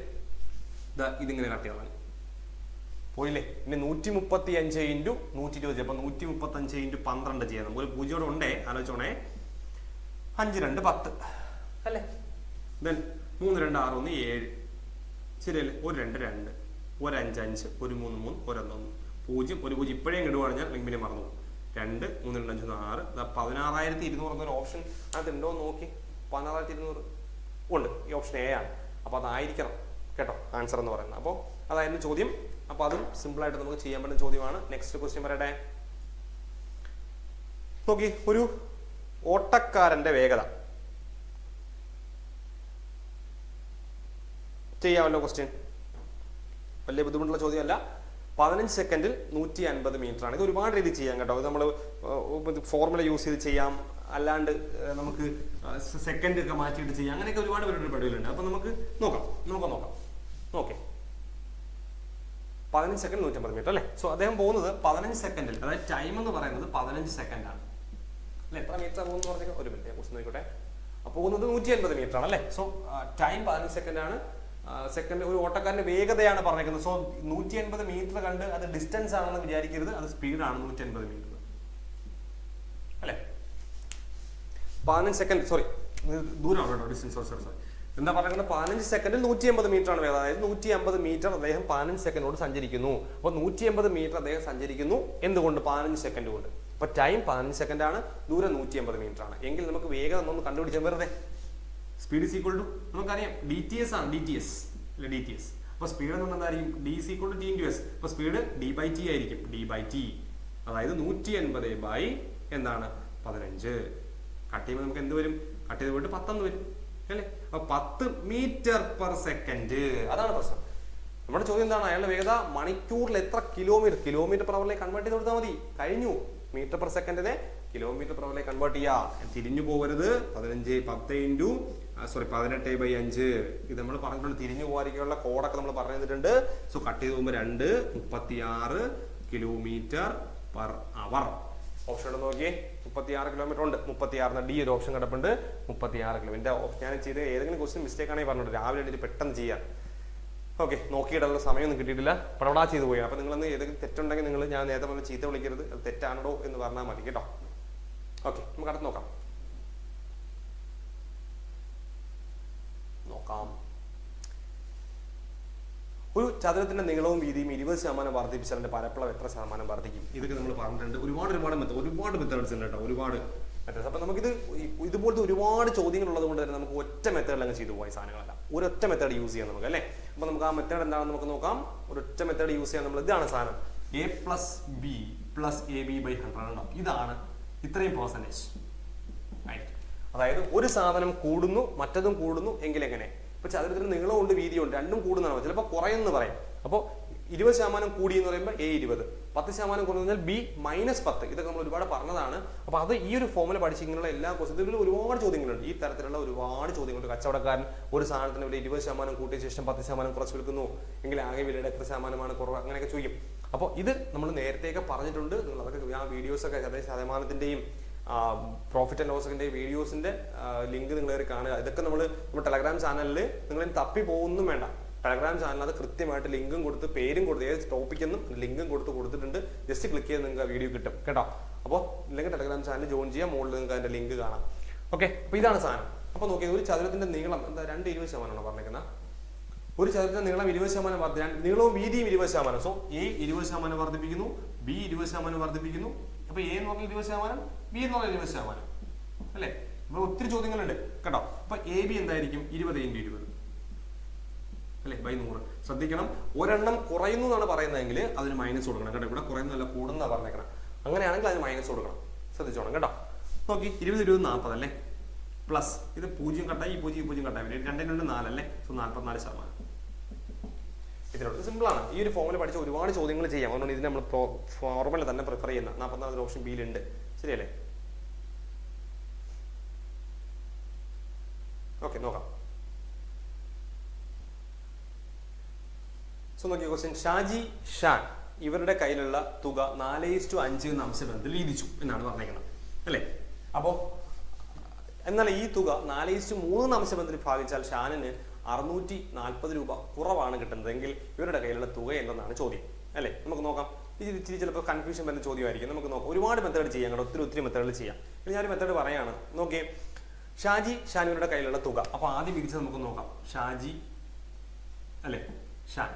ഇതിങ്ങനെ കട്ട് ചെയ്താൽ പോയില്ലേ? പിന്നെ 135 ഇൻറ്റു 120, അപ്പൊ 135 ഇൻറ്റു 12 ചെയ്യാം. നമുക്ക് ഒരു 0 ഉണ്ടേ, ആലോചിച്ചോണേ. 5 2 10 അല്ലേ? ദെൻ 3 2 6 1 7 ശരിയല്ലേ? 1 2 2 1 5 5 1 3 3 1 1 0 1 0 ഇപ്പോഴേ ഇടുവാണെങ്കിൽ അല്ലെങ്കിൽ പിന്നെ മറന്നു 2 3 2 5 6 16,200 എന്നൊരു ഓപ്ഷൻ അത് ഉണ്ടോ എന്ന് നോക്കി. 16,200 ഉണ്ട്. ഈ ഓപ്ഷൻ എ ആണ്. അപ്പോൾ അതായിരിക്കണം കേട്ടോ ആൻസർ എന്ന് പറയുന്നത്. അപ്പോൾ അതായിരുന്നു ചോദ്യം. അപ്പോൾ അതും സിമ്പിളായിട്ട് നമുക്ക് ചെയ്യാൻ പറ്റുന്ന ചോദ്യമാണ്. നെക്സ്റ്റ് ക്വസ്റ്റ്യൻ പറയട്ടെ. നോക്കി, ഒരു ഓട്ടക്കാരന്റെ വേഗത ചെയ്യാമല്ലോ. ക്വസ്റ്റ്യൻ വലിയ ബുദ്ധിമുട്ടുള്ള ചോദ്യമല്ല. 15 സെക്കൻഡിൽ 150 മീറ്റർ ആണ്. ഇത് ഒരുപാട് രീതി ചെയ്യാം കേട്ടോ. ഇത് നമ്മൾ ഫോർമുല യൂസ് ചെയ്ത് ചെയ്യാം, അല്ലാണ്ട് നമുക്ക് സെക്കൻഡ് ഒക്കെ മാറ്റിയിട്ട് ചെയ്യാം. അങ്ങനെയൊക്കെ ഒരുപാട് പരിപാടികളുണ്ട്. അപ്പൊ നമുക്ക് നോക്കാം. ഓക്കെ, 15 സെക്കൻഡ് 150 മീറ്റർ അല്ലേ? സോ അദ്ദേഹം പോകുന്നത് 15 സെക്കൻഡിൽ, അതായത് ടൈം എന്ന് പറയുന്നത് 15 സെക്കൻഡ് ആണ് അല്ലെ? എത്ര മീറ്റർ പോകുന്നു പറഞ്ഞാൽ ഒരു മിനിറ്റ് ക്വസ്റ്റ്യൻ നോക്കിക്കോട്ടെ. അപ്പോൾ പോകുന്നത് 150 മീറ്റർ ആണ് അല്ലേ? സോ ടൈം 15 സെക്കൻഡ് ആണ്. സെക്കൻഡ് ഒരു ഓട്ടക്കാരന്റെ വേഗതയാണ് പറഞ്ഞേക്കുന്നത്. സോ 150 മീറ്റർ കണ്ട് അത് ഡിസ്റ്റൻസ് ആണെന്ന് വിചാരിക്കരുത്, അത് സ്പീഡാണ് 150 മീറ്റർ അല്ലെ? 15 സെക്കൻഡ് സോറി ദൂരമാണ് കേട്ടോ, ഡിസ്റ്റൻസ് സോറി എന്താ പറയുന്നത്? 15 സെക്കൻഡിൽ 150 മീറ്റർ ആണ് വേഗത. അതായത് 150 മീറ്റർ അദ്ദേഹം 15 സെക്കൻഡോട് സഞ്ചരിക്കുന്നു. അപ്പോൾ 150 മീറ്റർ അദ്ദേഹം സഞ്ചരിക്കുന്നു. എന്തുകൊണ്ട്? 15 സെക്കൻഡ് കൊണ്ട്. അപ്പൊ ടൈം 15 സെക്കൻഡ് ആണ്, ദൂരം 150 മീറ്റർ ആണ്. എങ്കിൽ നമുക്ക് വേഗത ഒന്ന് കണ്ടുപിടിച്ചാൽ വെറുതെ സ്പീഡ് ഈസ് ഈക്വൽ ടു നമുക്കറിയാം DTS ആണ്. DTS അപ്പൊ സ്പീഡ് എന്ന് പറഞ്ഞാൽ എന്തായിരിക്കും? D is equal to T into S. അപ്പൊ സ്പീഡ് D/T ആയിരിക്കും. D/T അതായത് 150 എന്താണ് 15. കട്ട് ചെയ്യുമ്പോൾ നമുക്ക് എന്ത് വരും? കട്ട് ചെയ്ത് പോയിട്ട് 10 വരും അല്ലേ? അപ്പൊ 10 മീറ്റർ പെർ സെക്കൻഡ്. അതാണ് പ്രശ്നം. നമ്മുടെ ചോദ്യം എന്താണ്? അയാളുടെ വേഗത മണിക്കൂറിൽ എത്ര കിലോമീറ്റർ പെർ അവറിലേക്ക് കൺവേർട്ട് ചെയ്ത് കൊടുത്താൽ മതി, കഴിഞ്ഞു. മീറ്റർ പെർ സെക്കൻഡിനെ കിലോമീറ്റർ പെർ അവറിലേക്ക് കൺവേർട്ട് ചെയ്യുക. തിരിഞ്ഞു പോകരുത്. 18/5 ഇത് നമ്മൾ പറഞ്ഞിട്ടുണ്ട്. തിരിഞ്ഞു പോകാതിരിക്കാനുള്ള കോഡൊക്കെ നമ്മൾ പറഞ്ഞു തന്നിട്ടുണ്ട്. സോ കട്ട് ചെയ്ത് പോകുമ്പോൾ 2 36 കിലോമീറ്റർ പെർ അവർ. ഓപ്ഷൻ എടുത്ത് നോക്കിയേ, 36 കിലോമീറ്റർ ഉണ്ട്. 36 D ഒരു ഓപ്ഷൻ കിടപ്പുണ്ട്. 36 കിലോമീറ്റർ. ഞാൻ ചെയ്ത് ഏതെങ്കിലും ക്വസ്റ്റ്യൻ മിസ്റ്റേക്ക് ആണെങ്കിൽ പറഞ്ഞിട്ടുണ്ട്, രാവിലെ എഴുതി പെട്ടെന്ന് ചെയ്യാൻ. ഓക്കെ, നോക്കിയിട്ടുള്ള സമയമൊന്നും കിട്ടിയിട്ടില്ല, പടപടാ ചെയ്തു പോയി. അപ്പൊ നിങ്ങളൊന്ന് ഏതെങ്കിലും തെറ്റുണ്ടെങ്കിൽ നിങ്ങൾ ഞാൻ നേരത്തെ പറഞ്ഞ ചീത്ത വിളിക്കരുത്, അത് തെറ്റാണോ എന്ന് പറഞ്ഞാൽ മതി കേട്ടോ. ഓക്കെ, നമുക്ക് അടുത്ത് നോക്കാം. ഒരു ചതുരത്തിന്റെ നീളവും വീതിയും 20% വർദ്ധിപ്പിച്ചാൽ അതിന്റെ പരപ്പളവ് എത്ര ശതമാനം വർദ്ധിക്കും? ഇതൊക്കെ നമ്മൾ പറഞ്ഞിട്ടുണ്ട്. ഒരുപാട് മെത്തേഡ്സ് ഉണ്ട് കേട്ടോ, ഒരുപാട് മെത്തേഡ്സ്. അപ്പൊ നമുക്കിത് ഇതുപോലത്തെ ഒരുപാട് ചോദ്യങ്ങൾ ഉള്ളത് കൊണ്ട് തന്നെ നമുക്ക് ഒറ്റ മെത്തേഡിൽ അങ്ങ് ചെയ്തു പോയ സാധനങ്ങളല്ല, ഒരൊറ്റ മെത്തേഡ് യൂസ് ചെയ്യാം നമുക്ക് അല്ലേ? അപ്പൊ നമുക്ക് ആ മെത്തേഡ് എന്താണെന്ന് നമുക്ക് നോക്കാം. ഒരൊറ്റ മെത്തേഡ് യൂസ് ചെയ്യാൻ നമ്മൾ ഇതാണ് സാധനം, A + B + AB/100 ഉണ്ടോ? ഇതാണ് ഇത്രയും പെർസെന്റേജ് ആയിരിക്കും. അതായത് ഒരു സാധനം കൂടുന്നു മറ്റതും കൂടുന്നു എങ്കിൽ എങ്ങനെ? ഇപ്പൊ ചതുരത്തിന് നീളമുണ്ട് വീതിയുണ്ട്, രണ്ടും കൂടുന്നതാണ്. ചിലപ്പോൾ കുറയെന്ന് പറയാം. അപ്പോൾ 20% കൂടി എന്ന് പറയുമ്പോൾ A 20, 10% കുറഞ്ഞു കഴിഞ്ഞാൽ B -10. ഇതൊക്കെ നമ്മൾ ഒരുപാട് പറഞ്ഞതാണ്. അപ്പൊ അത് ഈ ഒരു ഫോമുല പഠിച്ചിങ്ങനെയുള്ള എല്ലാ ക്വസ്റ്റ്യനിലും ഒരുപാട് ചോദ്യങ്ങളുണ്ട്. ഈ തരത്തിലുള്ള ഒരുപാട് ചോദ്യങ്ങളുണ്ട്. കച്ചവടക്കാരൻ ഒരു സാധനത്തിന് വില 20% കൂട്ടിയ ശേഷം 10% കുറച്ച് വിൽക്കുന്നു എങ്കിൽ ആകെ വിലയുടെ എത്ര ശതമാനമാണ് കുറവ്, അങ്ങനെയൊക്കെ ചോദിക്കും. അപ്പോൾ ഇത് നമ്മൾ നേരത്തെയൊക്കെ പറഞ്ഞിട്ടുണ്ട്. നിങ്ങൾ അതൊക്കെ ആ വീഡിയോസൊക്കെ, അതായത് ശതമാനത്തിന്റെയും പ്രോഫിറ്റ് ആൻഡ് ലോസിന്റെ വീഡിയോസിന്റെ ലിങ്ക് നിങ്ങൾ കാണുക. ഇതൊക്കെ നമ്മുടെ ടെലഗ്രാം ചാനലിൽ നിങ്ങൾ തപ്പി പോകുന്നും വേണ്ട, ടെലഗ്രാം ചാനലിനകത്ത് കൃത്യമായിട്ട് ലിങ്കും കൊടുത്ത് പേരും കൊടുത്ത് ഏത് ടോപ്പിക്കെന്നും ലിങ്കും കൊടുത്തിട്ടുണ്ട്. ജസ്റ്റ് ക്ലിക്ക് ചെയ്ത് നിങ്ങൾക്ക് ആ വീഡിയോ കിട്ടും കേട്ടോ. അപ്പോൾ ഇല്ലെങ്കിൽ ടെലഗ്രാം ചാനൽ ജോയിൻ ചെയ്യാം, മുകളിൽ നിങ്ങൾക്ക് അതിന്റെ ലിങ്ക് കാണാം. ഓക്കെ, അപ്പോൾ ഇതാണ് സാധനം. അപ്പോൾ നോക്കിയത് ഒരു ചതുരത്തിന്റെ നീളം എന്താ 220% പറഞ്ഞേക്കുന്നത്. ഒരു ചതുരത്തിന്റെ നീളം 20% വർദ്ധിക്കാൻ, നീളവും വീതിയും 20%. സോ എ 20% വർദ്ധിപ്പിക്കുന്നു, ബി 20% വർദ്ധിപ്പിക്കുന്നു. അപ്പൊ എ എന്ന് പറഞ്ഞാൽ 20%, ബി എന്ന് പറഞ്ഞാൽ 20%, അല്ലെ? ഇവിടെ ഒത്തിരി ചോദ്യങ്ങളുണ്ട് കേട്ടോ. അപ്പൊ എ ബി എന്തായിരിക്കും? 20 × 20 അല്ലെ, ബൈ 100. ശ്രദ്ധിക്കണം, ഒരെണ്ണം കുറയുന്നു എന്നാണ് പറയുന്നതെങ്കിൽ അതിന് മൈനസ് കൊടുക്കണം കേട്ടോ. ഇവിടെ കുറയുന്നതല്ല കൂടുന്ന പറഞ്ഞേക്കണം. അങ്ങനെയാണെങ്കിൽ അതിന് മൈനസ് കൊടുക്കണം, ശ്രദ്ധിച്ചോണം കേട്ടോ. നോക്കി 20 × 20 40 അല്ലേ, പ്ലസ് ഇത് 0 കട്ടായി, ഈ 0 കട്ടായി, 2 4 അല്ലേ, സോ 44%. ഇതിനോട് സിമ്പിൾ ആണ്. ഈ ഒരു ഫോമിൽ പഠിച്ച ഒരുപാട് ചോദ്യങ്ങൾ ചെയ്യാം. അതുകൊണ്ട് ഇതിന് നമ്മൾ ഫോർമുല തന്നെ പ്രിഫർ ചെയ്യുന്ന 44 ഓപ്ഷൻ ബിയിലുണ്ട്. ശരിയല്ലേ? ഓക്കെ, നോക്കാം. സോ നോക്കിയ ക്വസ്റ്റ്യൻ, ഷാജി ഷാൻ ഇവരുടെ കയ്യിലുള്ള തുക 4:5 എന്ന അംശബന്ധത്തിൽ വീതിച്ചു എന്നാണ് പറഞ്ഞേക്കുന്നത്, അല്ലേ? അപ്പോ എന്നാൽ ഈ തുക 4:3 എന്ന അംശബന്ധത്തിൽ ഭാഗിച്ചാൽ ഷാനിന് 640 രൂപ കുറവാണ് കിട്ടുന്നതെങ്കിൽ ഇവരുടെ കയ്യിലുള്ള തുക എന്തെന്നാണ് ചോദ്യം, അല്ലേ? നമുക്ക് നോക്കാം. ഇത് ഇച്ചിരി ചിലപ്പോൾ കൺഫ്യൂഷൻ വരുന്ന ചോദ്യമായിരിക്കും. നമുക്ക് നോക്കാം. ഒരുപാട് മെത്തേഡ് ചെയ്യാം കേട്ടോ, ഒത്തിരി മെത്തേഡുകൾ ചെയ്യാം. ഇനി ഞാനൊരു മെത്തേഡ് പറയാണ്. നോക്കിയേ, ഷാജി ഷാൻ ഇവരുടെ കയ്യിലുള്ള തുക. അപ്പൊ ആദ്യം വിധിച്ചത് നമുക്ക് നോക്കാം. ഷാജി അല്ലെ ഷാൻ,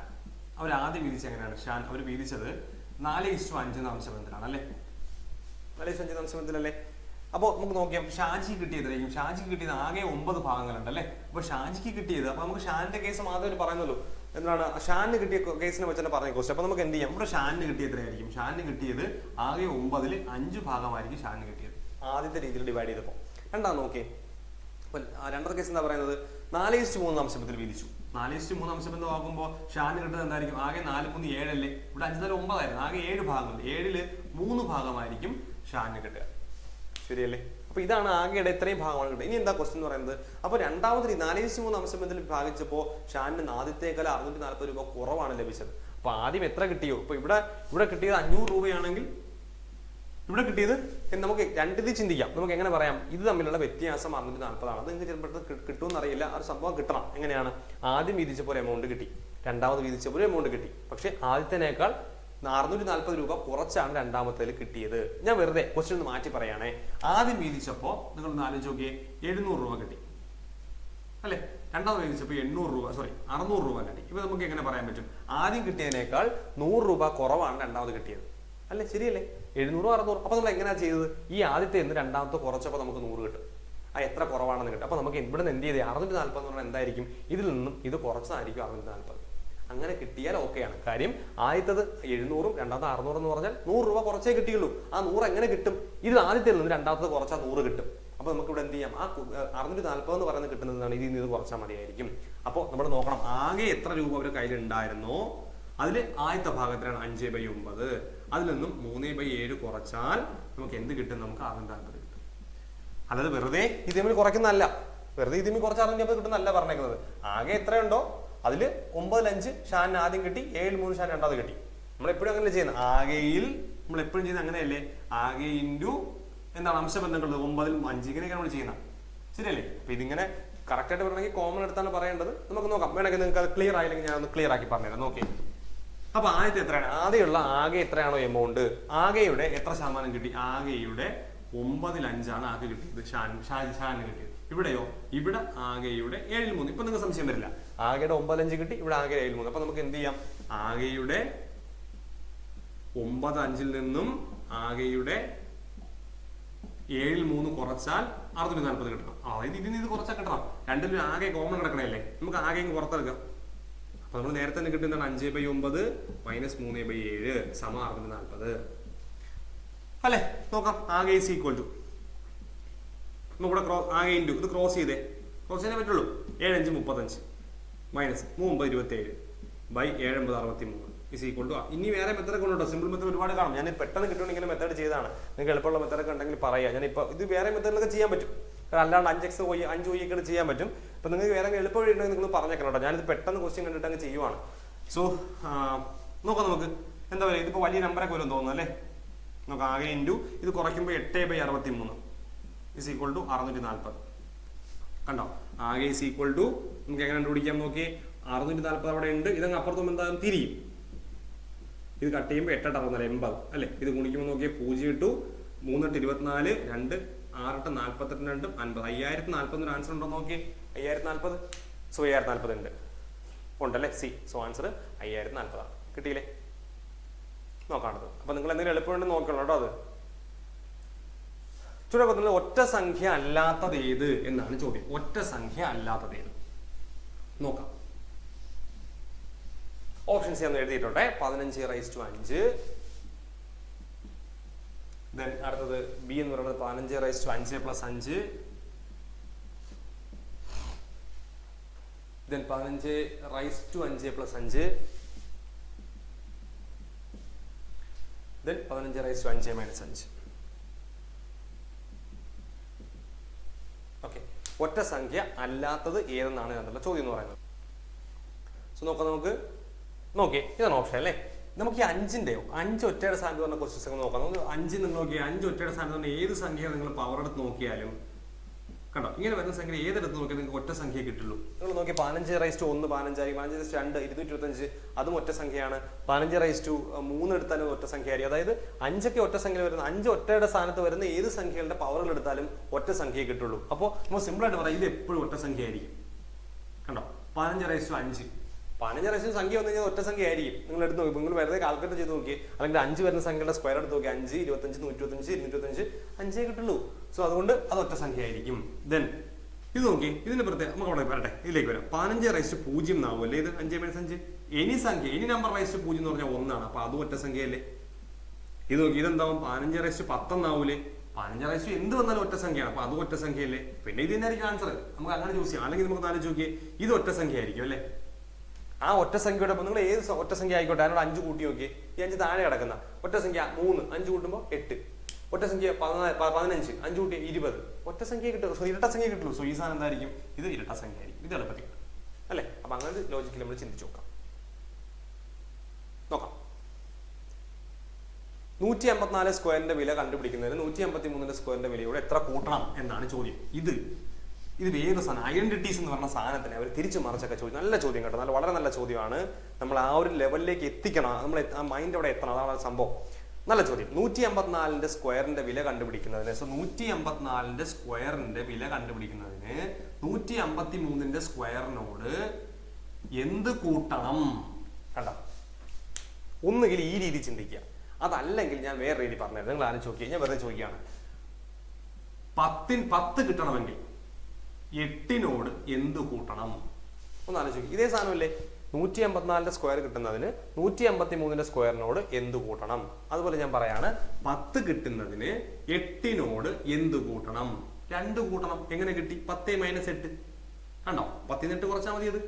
അവർ ആദ്യം വിധിച്ചത് എങ്ങനെയാണ്? ഷാൻ അവർ വിധിച്ചത് 4:5 എന്ന അംശബന്ധത്തിലാണ്, അല്ലെ? 4:5 എന്ന അംശബന്ധത്തിലല്ലേ? അപ്പോൾ നമുക്ക് നോക്കിയാൽ ഷാജിക്ക് കിട്ടിയതായിരിക്കും. ഷാജിക്ക് കിട്ടിയത് ആകെ 9 ഭാഗങ്ങളുണ്ട്, അല്ലെ? അപ്പൊ ഷാജിക്ക് കിട്ടിയത്, അപ്പൊ നമുക്ക് ഷാനിന്റെ കേസ് മാത്രമേ പറയുന്നുള്ളൂ. എന്താണ് ഷാനിന് കിട്ടിയ കേസിനെ വെച്ചാൽ പറഞ്ഞ ക്വസ്റ്റ്യൻ. അപ്പൊ നമുക്ക് എന്ത് ചെയ്യാം? ഇവിടെ ഷാനിന് കിട്ടിയത് എത്രയായിരിക്കും? ഷാനിന് കിട്ടിയത് ആകെ 9-ൽ 5 ഭാഗമായിരിക്കും ഷാനിന് കിട്ടിയത്, ആദ്യത്തെ രീതിയിൽ ഡിവൈഡ് ചെയ്തപ്പോൾ. രണ്ടാം നോക്കിയേ, അപ്പൊ രണ്ടാമത്തെ കേസ് എന്താ പറയുന്നത്? 4:3 അംശബന്ധത്തിൽ വീതിച്ചു. 4:3 അംശബന്ധം ആകുമ്പോൾ ഷാനിന് കിട്ടുന്നത് എന്തായിരിക്കും? ആകെ 4 × 3 7 അല്ലേ? ഇവിടെ 5 × 9 ആയിരുന്നു. ആകെ 7 ഭാഗങ്ങളുണ്ട്. 7-ൽ 3 ഭാഗമായിരിക്കും ഷാനിന് കിട്ടുക, ശരിയല്ലേ? അപ്പൊ ഇതാണ് ആകെയുടെ ഇത്രയും ഭാഗമാണ് കിട്ടുക. ഇനി എന്താ ക്വസ്റ്റ്യൻ എന്ന് പറയുന്നത്? അപ്പൊ രണ്ടാമത് 4:3 അംശബന്ധത്തിൽ ഭാഗിച്ചപ്പോൾ ഷാനിന് ആദ്യത്തേക്കാൾ 640 രൂപ കുറവാണ് ലഭിച്ചത്. അപ്പൊ ആദ്യം എത്ര കിട്ടിയോ? ഇപ്പൊ ഇവിടെ കിട്ടിയത് 500 രൂപയാണെങ്കിൽ ഇവിടെ കിട്ടിയത് നമുക്ക് രണ്ടിത് ചിന്തിക്കാം. നമുക്ക് എങ്ങനെ പറയാം? ഇത് തമ്മിലുള്ള വ്യത്യാസം 640 ആണ്. അത് നിങ്ങൾക്ക് ചിലപ്പോൾ കിട്ടുമെന്ന് അറിയില്ല. ആ ഒരു സംഭവം കിട്ടണം. എങ്ങനെയാണ്? ആദ്യം വീതിച്ചപ്പോൾ എമൗണ്ട് കിട്ടി, രണ്ടാമത് വീതിച്ചപ്പോൾ എമൗണ്ട് കിട്ടി. പക്ഷെ ആദ്യത്തേനേക്കാൾ 640 രൂപ കുറച്ചാണ് രണ്ടാമത്തേൽ കിട്ടിയത്. ഞാൻ വെറുതെ ക്വസ്റ്റ്യൻ ഒന്ന് മാറ്റി പറയാണേ. ആദ്യം വീതിച്ചപ്പോ നിങ്ങൾ ഒന്ന് ആലോചിച്ച് നോക്കിയേ, 700 രൂപ കിട്ടി, അല്ലെ? രണ്ടാമത് വീതിച്ചപ്പോൾ 800 രൂപ, 600 രൂപ കിട്ടി. ഇപ്പൊ നമുക്ക് എങ്ങനെ പറയാൻ പറ്റും? ആദ്യം കിട്ടിയതിനേക്കാൾ 100 രൂപ കുറവാണ് രണ്ടാമത് കിട്ടിയത്, അല്ലെ? ശരിയല്ലേ? 700 600. അപ്പൊ നമ്മൾ എങ്ങനെയാ ചെയ്തത്? ഈ ആദ്യത്തെ നിന്ന് രണ്ടാമത്തെ കുറച്ചപ്പോൾ നമുക്ക് 100 കിട്ടും. ആ എത്ര കുറവാണെന്ന് കിട്ടും. അപ്പൊ നമുക്ക് ഇവിടെ നിന്ന് എന്ത് ചെയ്തേ? 640 എന്ന് പറഞ്ഞാൽ എന്തായിരിക്കും? ഇതിൽ നിന്നും ഇത് കുറച്ചതായിരിക്കും 640. അങ്ങനെ കിട്ടിയാൽ ഓക്കെയാണ്. കാര്യം ആദ്യത്തത് 700-ഉം രണ്ടാമത്തെ 600 എന്ന് പറഞ്ഞാൽ 100 രൂപ കുറച്ചേ കിട്ടിയുള്ളൂ. ആ 100 എങ്ങനെ കിട്ടും? ഇത് ആദ്യത്തിൽ നിന്ന് രണ്ടാമത്തെ കുറച്ചാൽ 100 കിട്ടും. അപ്പൊ നമുക്ക് ഇവിടെ എന്ത് ചെയ്യാം? ആ 640 എന്ന് പറയുന്നത് കിട്ടുന്നതാണ്. ഇതിൽ നിന്ന് ഇത് കുറച്ചാൽ മതിയായിരിക്കും. അപ്പോൾ നമ്മൾ നോക്കണം, ആകെ എത്ര രൂപ അവരുടെ കയ്യിൽ ഉണ്ടായിരുന്നോ അതിൽ ആദ്യത്തെ ഭാഗത്തിലാണ് 5/9. അതിൽ നിന്നും 3/7 കുറച്ചാൽ നമുക്ക് എന്ത് കിട്ടും? നമുക്ക് 640 കിട്ടും. അല്ലാതെ വെറുതെ ഇതിൽ കുറയ്ക്കുന്നതല്ല. വെറുതെ ഇതിൽ കുറച്ച് 640 കിട്ടുന്നതല്ല പറഞ്ഞേക്കുന്നത്. ആകെ എത്രയുണ്ടോ അതിൽ 9-5 ഷാൻ ആദ്യം കിട്ടി, 7-3 ഷാൻ രണ്ടാമത് കിട്ടി. നമ്മളെപ്പോഴും അങ്ങനെ ചെയ്യുന്നത്. ആകെയിൽ നമ്മളെപ്പോഴും ചെയ്യുന്നത് അങ്ങനെയല്ലേ? ആകെ ഇൻറ്റു എന്താണ് അംശബന്ധങ്ങൾ 9-5 ഇങ്ങനെയൊക്കെ നമ്മൾ ചെയ്യുന്നത്, ശരിയല്ലേ? അപ്പൊ ഇതിങ്ങനെ കറക്റ്റ് ആയിട്ട് പറയണമെങ്കിൽ കോമൺ എടുത്താണ് പറയേണ്ടത്. നമുക്ക് നോക്കാം. വേണമെങ്കിൽ നിങ്ങൾക്ക് അത് ക്ലിയർ ആയില്ലെങ്കിൽ ഞാൻ ഒന്ന് ക്ലിയർ ആക്കി പറഞ്ഞുതരാം. നോക്കി. അപ്പൊ ആദ്യത്തെ എത്രയാണ്? ആദ്യമുള്ള ആകെ എത്രയാണോ എമൗണ്ട്, ആകെയുടെ എത്ര ശതമാനം കിട്ടി? ആകെയുടെ 9/5 ആകെ കിട്ടിയത് ഷാനിന് കിട്ടിയത്. ഇവിടെയോ? ഇവിടെ ആകെയുടെ 7/3. ഇപ്പൊ നിങ്ങൾക്ക് സംശയം വരില്ല. ആകെയുടെ 9/5 കിട്ടി, ഇവിടെ ആകെ 7/3. അപ്പൊ നമുക്ക് എന്ത് ചെയ്യാം? ആകെയുടെ 9/5 നിന്നും ആകെയുടെ 7/3 കുറച്ചാൽ 640 കിട്ടണം. അതായത് ഇതിന് ഇത് കുറച്ചാൽ കിട്ടണം. രണ്ടിലും ആകെ കോമൺ കിടക്കണല്ലേ? നമുക്ക് ആകെ പുറത്തെടുക്കാം. അപ്പൊ നമ്മൾ നേരത്തെ തന്നെ കിട്ടുന്നതാണ് 5/9 - 3/7 = 640, അല്ലെ? നോക്കാം. ആകെ ഈസ് ഈക്വൽ ടു നമുക്കിവിടെ ആകെ ഇൻറ്റു ഇത് ക്രോസ് ചെയ്തേ, ക്രോസ് ചെയ്യാനേ പറ്റുള്ളൂ. 7×5 = 35 minus 3 × 27 by 7 × 63 is equal to. ഇനി വേറെ മെത്തേഡ് കൊണ്ടുണ്ടോ? സിമ്പിൾ മെത്തേഡ് ഒരുപാട് കാണും. ഞാൻ പെട്ടെന്ന് കിട്ടുമെങ്കിൽ മെത്തേഡ് ചെയ്താണ്. നിങ്ങൾക്ക് എളുപ്പമുള്ള മെത്തേഡൊക്കെ ഉണ്ടെങ്കിൽ പറയാം. ഞാൻ ഇപ്പൊ ഇത് വേറെ മെത്തേഡിലൊക്കെ ചെയ്യാൻ പറ്റും. അല്ലാണ്ട് 5x 5y ഒക്കെ ചെയ്യാൻ പറ്റും. അപ്പൊ നിങ്ങൾക്ക് വേറെ എളുപ്പ വഴി ഉണ്ടെങ്കിൽ നിങ്ങൾ പറഞ്ഞേക്കണം കേട്ടോ. ഞാനിത് പെട്ടെന്ന് ക്വസ്റ്റ്യൻ കണ്ടിട്ട് അങ്ങ് ചെയ്യുവാണ്. സോ നോക്കാം. നമുക്ക് എന്താ പറയുക, ഇതിപ്പോ വലിയ നമ്പറൊക്കെ വരും തോന്നുന്നു, അല്ലേ? നമുക്ക് ആകെ ഇൻറ്റു ഇത് കുറയ്ക്കുമ്പോൾ 8/63 ഇസ് ഈക്വൽ ടു 640. കണ്ടോ? ആകെ ഇസ് ഈക്വൽ ടു നമുക്ക് എങ്ങനെ കണ്ടുപിടിക്കാം? നോക്കി. 640 അവിടെ ഉണ്ട്. ഇതങ്ങ് അപ്പുറത്തും എന്താകും തിരിയും. ഇത് കട്ട് ചെയ്യുമ്പോൾ 8 8 80 അല്ലേ. ഇത് ഗുണിക്കുമ്പോൾ നോക്കിയാൽ 0 ഇട്ടു 3 8 24 2 6 8 42 50 5040 ആൻസർ ഉണ്ടോ നോക്കിയേ. 5040. സോ 5040 ഉണ്ട് ഉണ്ടല്ലേ. സി. സോ ആൻസർ 5040 ആണ്. കിട്ടിയില്ലേ? നോക്കാണത്. അപ്പൊ നിങ്ങൾ എന്തെങ്കിലും എളുപ്പമുണ്ടെന്ന് നോക്കണം കേട്ടോ. അത് ചുരുക്കത്തിൽ ഒറ്റ സംഖ്യ അല്ലാത്തത് ഏത് എന്നാണ് ചോദ്യം. ഒറ്റ സംഖ്യ അല്ലാത്തത് ഏത് നോക്കാം. ഓപ്ഷൻസ് ഞാൻ എഴുതിയിട്ടുണ്ട്. 15/5. ദെൻ അടുത്തത് ബി എന്ന് പറയുന്നത് 15/5 + 5. ദെൻ 15/5 + 5. ദെൻ 15/5 - 5. ഓക്കെ. ഒറ്റ സംഖ്യ അല്ലാത്തത് ഏതെന്നാണ് എന്നുള്ള ചോദ്യം എന്ന് പറയുന്നത്. സോ നോക്കാം. നമുക്ക് നോക്കിയേ, ഇതാണ് ഓപ്ഷൻ അല്ലേ. നമുക്ക് ഈ 5ന്റെയോ 5 ഒറ്റയുടെ സ്ഥാനത്ത് പറഞ്ഞ ക്വസ്റ്റ്യൻസ് ഒക്കെ നോക്കാം. നമുക്ക് 5 നിങ്ങൾ നോക്കിയാൽ 5 ഒറ്റയുടെ സ്ഥാനത്ത് പറഞ്ഞ ഏത് സംഖ്യ നിങ്ങൾ പവർ എടുത്ത് നോക്കിയാലും കണ്ടോ, ഇങ്ങനെ വരുന്ന സംഖ്യ ഏതെടുത്ത് നോക്കിയാൽ നിങ്ങൾക്ക് ഒറ്റ സംഖ്യ കിട്ടുള്ളൂ. നിങ്ങൾ നോക്കി 15/1 15 15/2 225 അതും ഒറ്റ സംഖ്യയാണ്. 15/3 എടുത്താലും ഒറ്റ സംഖ്യ ആയിരിക്കും. അതായത് 5ഒക്കെ ഒറ്റ സംഖ്യ വരുന്ന 5 ഒറ്റയുടെ സ്ഥാനത്ത് വരുന്ന ഏത് സംഖ്യകളുടെ പവറുകൾ എടുത്താലും ഒറ്റ സംഖ്യയെ കിട്ടുള്ളൂ. അപ്പോൾ നമ്മൾ സിമ്പിൾ ആയിട്ട് പറയാം, ഇത് എപ്പോഴും ഒറ്റ സംഖ്യ ആയിരിക്കും. കണ്ടോ, 15/5 15 സംഖ്യ വന്നു കഴിഞ്ഞാൽ ഒറ്റ സംഖ്യ ആയിരിക്കും. നിങ്ങൾ എടുത്ത് നോക്കി, നിങ്ങൾ വെറുതെ കാൽക്കുലേറ്റ് ചെയ്ത് നോക്കി, അല്ലെങ്കിൽ 5 വരുന്ന സംഖ്യയുടെ സ്ക്വയർ എടുത്ത് നോക്കി 5 25 125 225 5 കിട്ടുള്ളൂ. സോ അതുകൊണ്ട് അത് ഒറ്റ സംഖ്യ ആയിരിക്കും. ദെൻ ഇത് നോക്കി, ഇതിന്റെ പ്രത്യേകം നമുക്ക് അവിടെ വരട്ടെ, ഇതിലേക്ക് വരാം. 15/0 എന്നാവും അല്ലേ ഇത്. 5 - 5 എനി സംഖ്യ, എനി നമ്പർ /0 എന്ന് പറഞ്ഞാൽ 1 ആണ്. അപ്പൊ അതും ഒറ്റ സംഖ്യയല്ലേ. ഇത് നോക്കി, ഇതെന്താവും 15/10 എന്നാവൂലേ. 15 എന്ത് വന്നാലും ഒറ്റ സംഖ്യയാണ്. അപ്പൊ അതും ഒറ്റ സംഖ്യയല്ലേ. പിന്നെ ഇത് തന്നെയായിരിക്കും ആൻസർ. നമുക്ക് അങ്ങനെ ചൂസ് ചെയ്യാം. അല്ലെങ്കിൽ നമുക്ക് ആലോചിച്ച് നോക്കിയേ, ഇത് ഒറ്റ സംഖ്യ ആയിരിക്കും അല്ലേ. ആ ഒറ്റ സംഖ്യയുടെ നിങ്ങൾ ഏത് ഒറ്റ സംഖ്യ ആയിക്കോട്ടെ, അതിനോട് 5 കൂട്ടി നോക്കി. ഈ 5 താഴെ കിടക്കുന്ന ഒറ്റ സംഖ്യ 3 5 കൂട്ടുമ്പോൾ 8. ഒറ്റ സംഖ്യ 15 5 കൂട്ടി 20. ഒറ്റ സംഖ്യ കിട്ടും. സോ ഇരട്ട സംഖ്യ കിട്ടുള്ളൂ. സോ ഈ സാധനം എന്തായിരിക്കും, ഇത് ഇരട്ട സംഖ്യ ആയിരിക്കും. ഇത് എളുപ്പത്തിൽ കിട്ടും അല്ലേ. അപ്പൊ അങ്ങനെ ലോജിക്കിൽ നമ്മൾ ചിന്തിച്ചു നോക്കാം. 154 സ്ക്വയറിന്റെ വില കണ്ടുപിടിക്കുന്നതിന് 153 സ്ക്വയറിന്റെ വിലയോട് എത്ര കൂട്ടണം എന്നാണ് ചോദ്യം. ഇത് വേറെ സാധനം, ഐഡന്റിറ്റീസ് എന്ന് പറഞ്ഞ സാധനത്തിന് അവർ തിരിച്ചു മറിച്ചൊക്കെ ചോദ്യം. നല്ല ചോദ്യം കേട്ടോ, വളരെ നല്ല ചോദ്യമാണ്. നമ്മൾ ആ ഒരു ലെവലിലേക്ക് എത്തിക്കണം. നമ്മൾ ആ മൈൻഡ് അവിടെ എത്തണം. അതാണ് സംഭവം. നല്ല ചോദ്യം. 154 സ്ക്വയറിന്റെ വില കണ്ടുപിടിക്കുന്നതിന്, സോ 154 സ്ക്വയറിന്റെ വില കണ്ടുപിടിക്കുന്നതിന് 153 സ്ക്വയറിനോട് എന്ത് കൂട്ടണം? കണ്ടോ, ഒന്നുകിൽ ഈ രീതി ചിന്തിക്കുക, അതല്ലെങ്കിൽ ഞാൻ വേറെ രീതി പറഞ്ഞുതരാം. നിങ്ങൾ ആരും ചോദിക്കുക, ഞാൻ വെറുതെ ചോദിക്കുകയാണ്. 10 കിട്ടണമെങ്കിൽ 8നോട് എന്ത് കൂട്ടണം? ഒന്ന് ആലോചിക്കും. ഇതേ സാധനമല്ലേ, 154 സ്ക്വയർ കിട്ടുന്നതിന് 153 സ്ക്വയറിനോട് എന്ത് കൂട്ടണം. അതുപോലെ ഞാൻ പറയാണ്, 10 കിട്ടുന്നതിന് 8നോട് എന്ത് കൂട്ടണം? 2 കൂട്ടണം. എങ്ങനെ കിട്ടി? 10 - 8 കണ്ടോ, 10 8 കുറച്ചാൽ മതി. ഇത്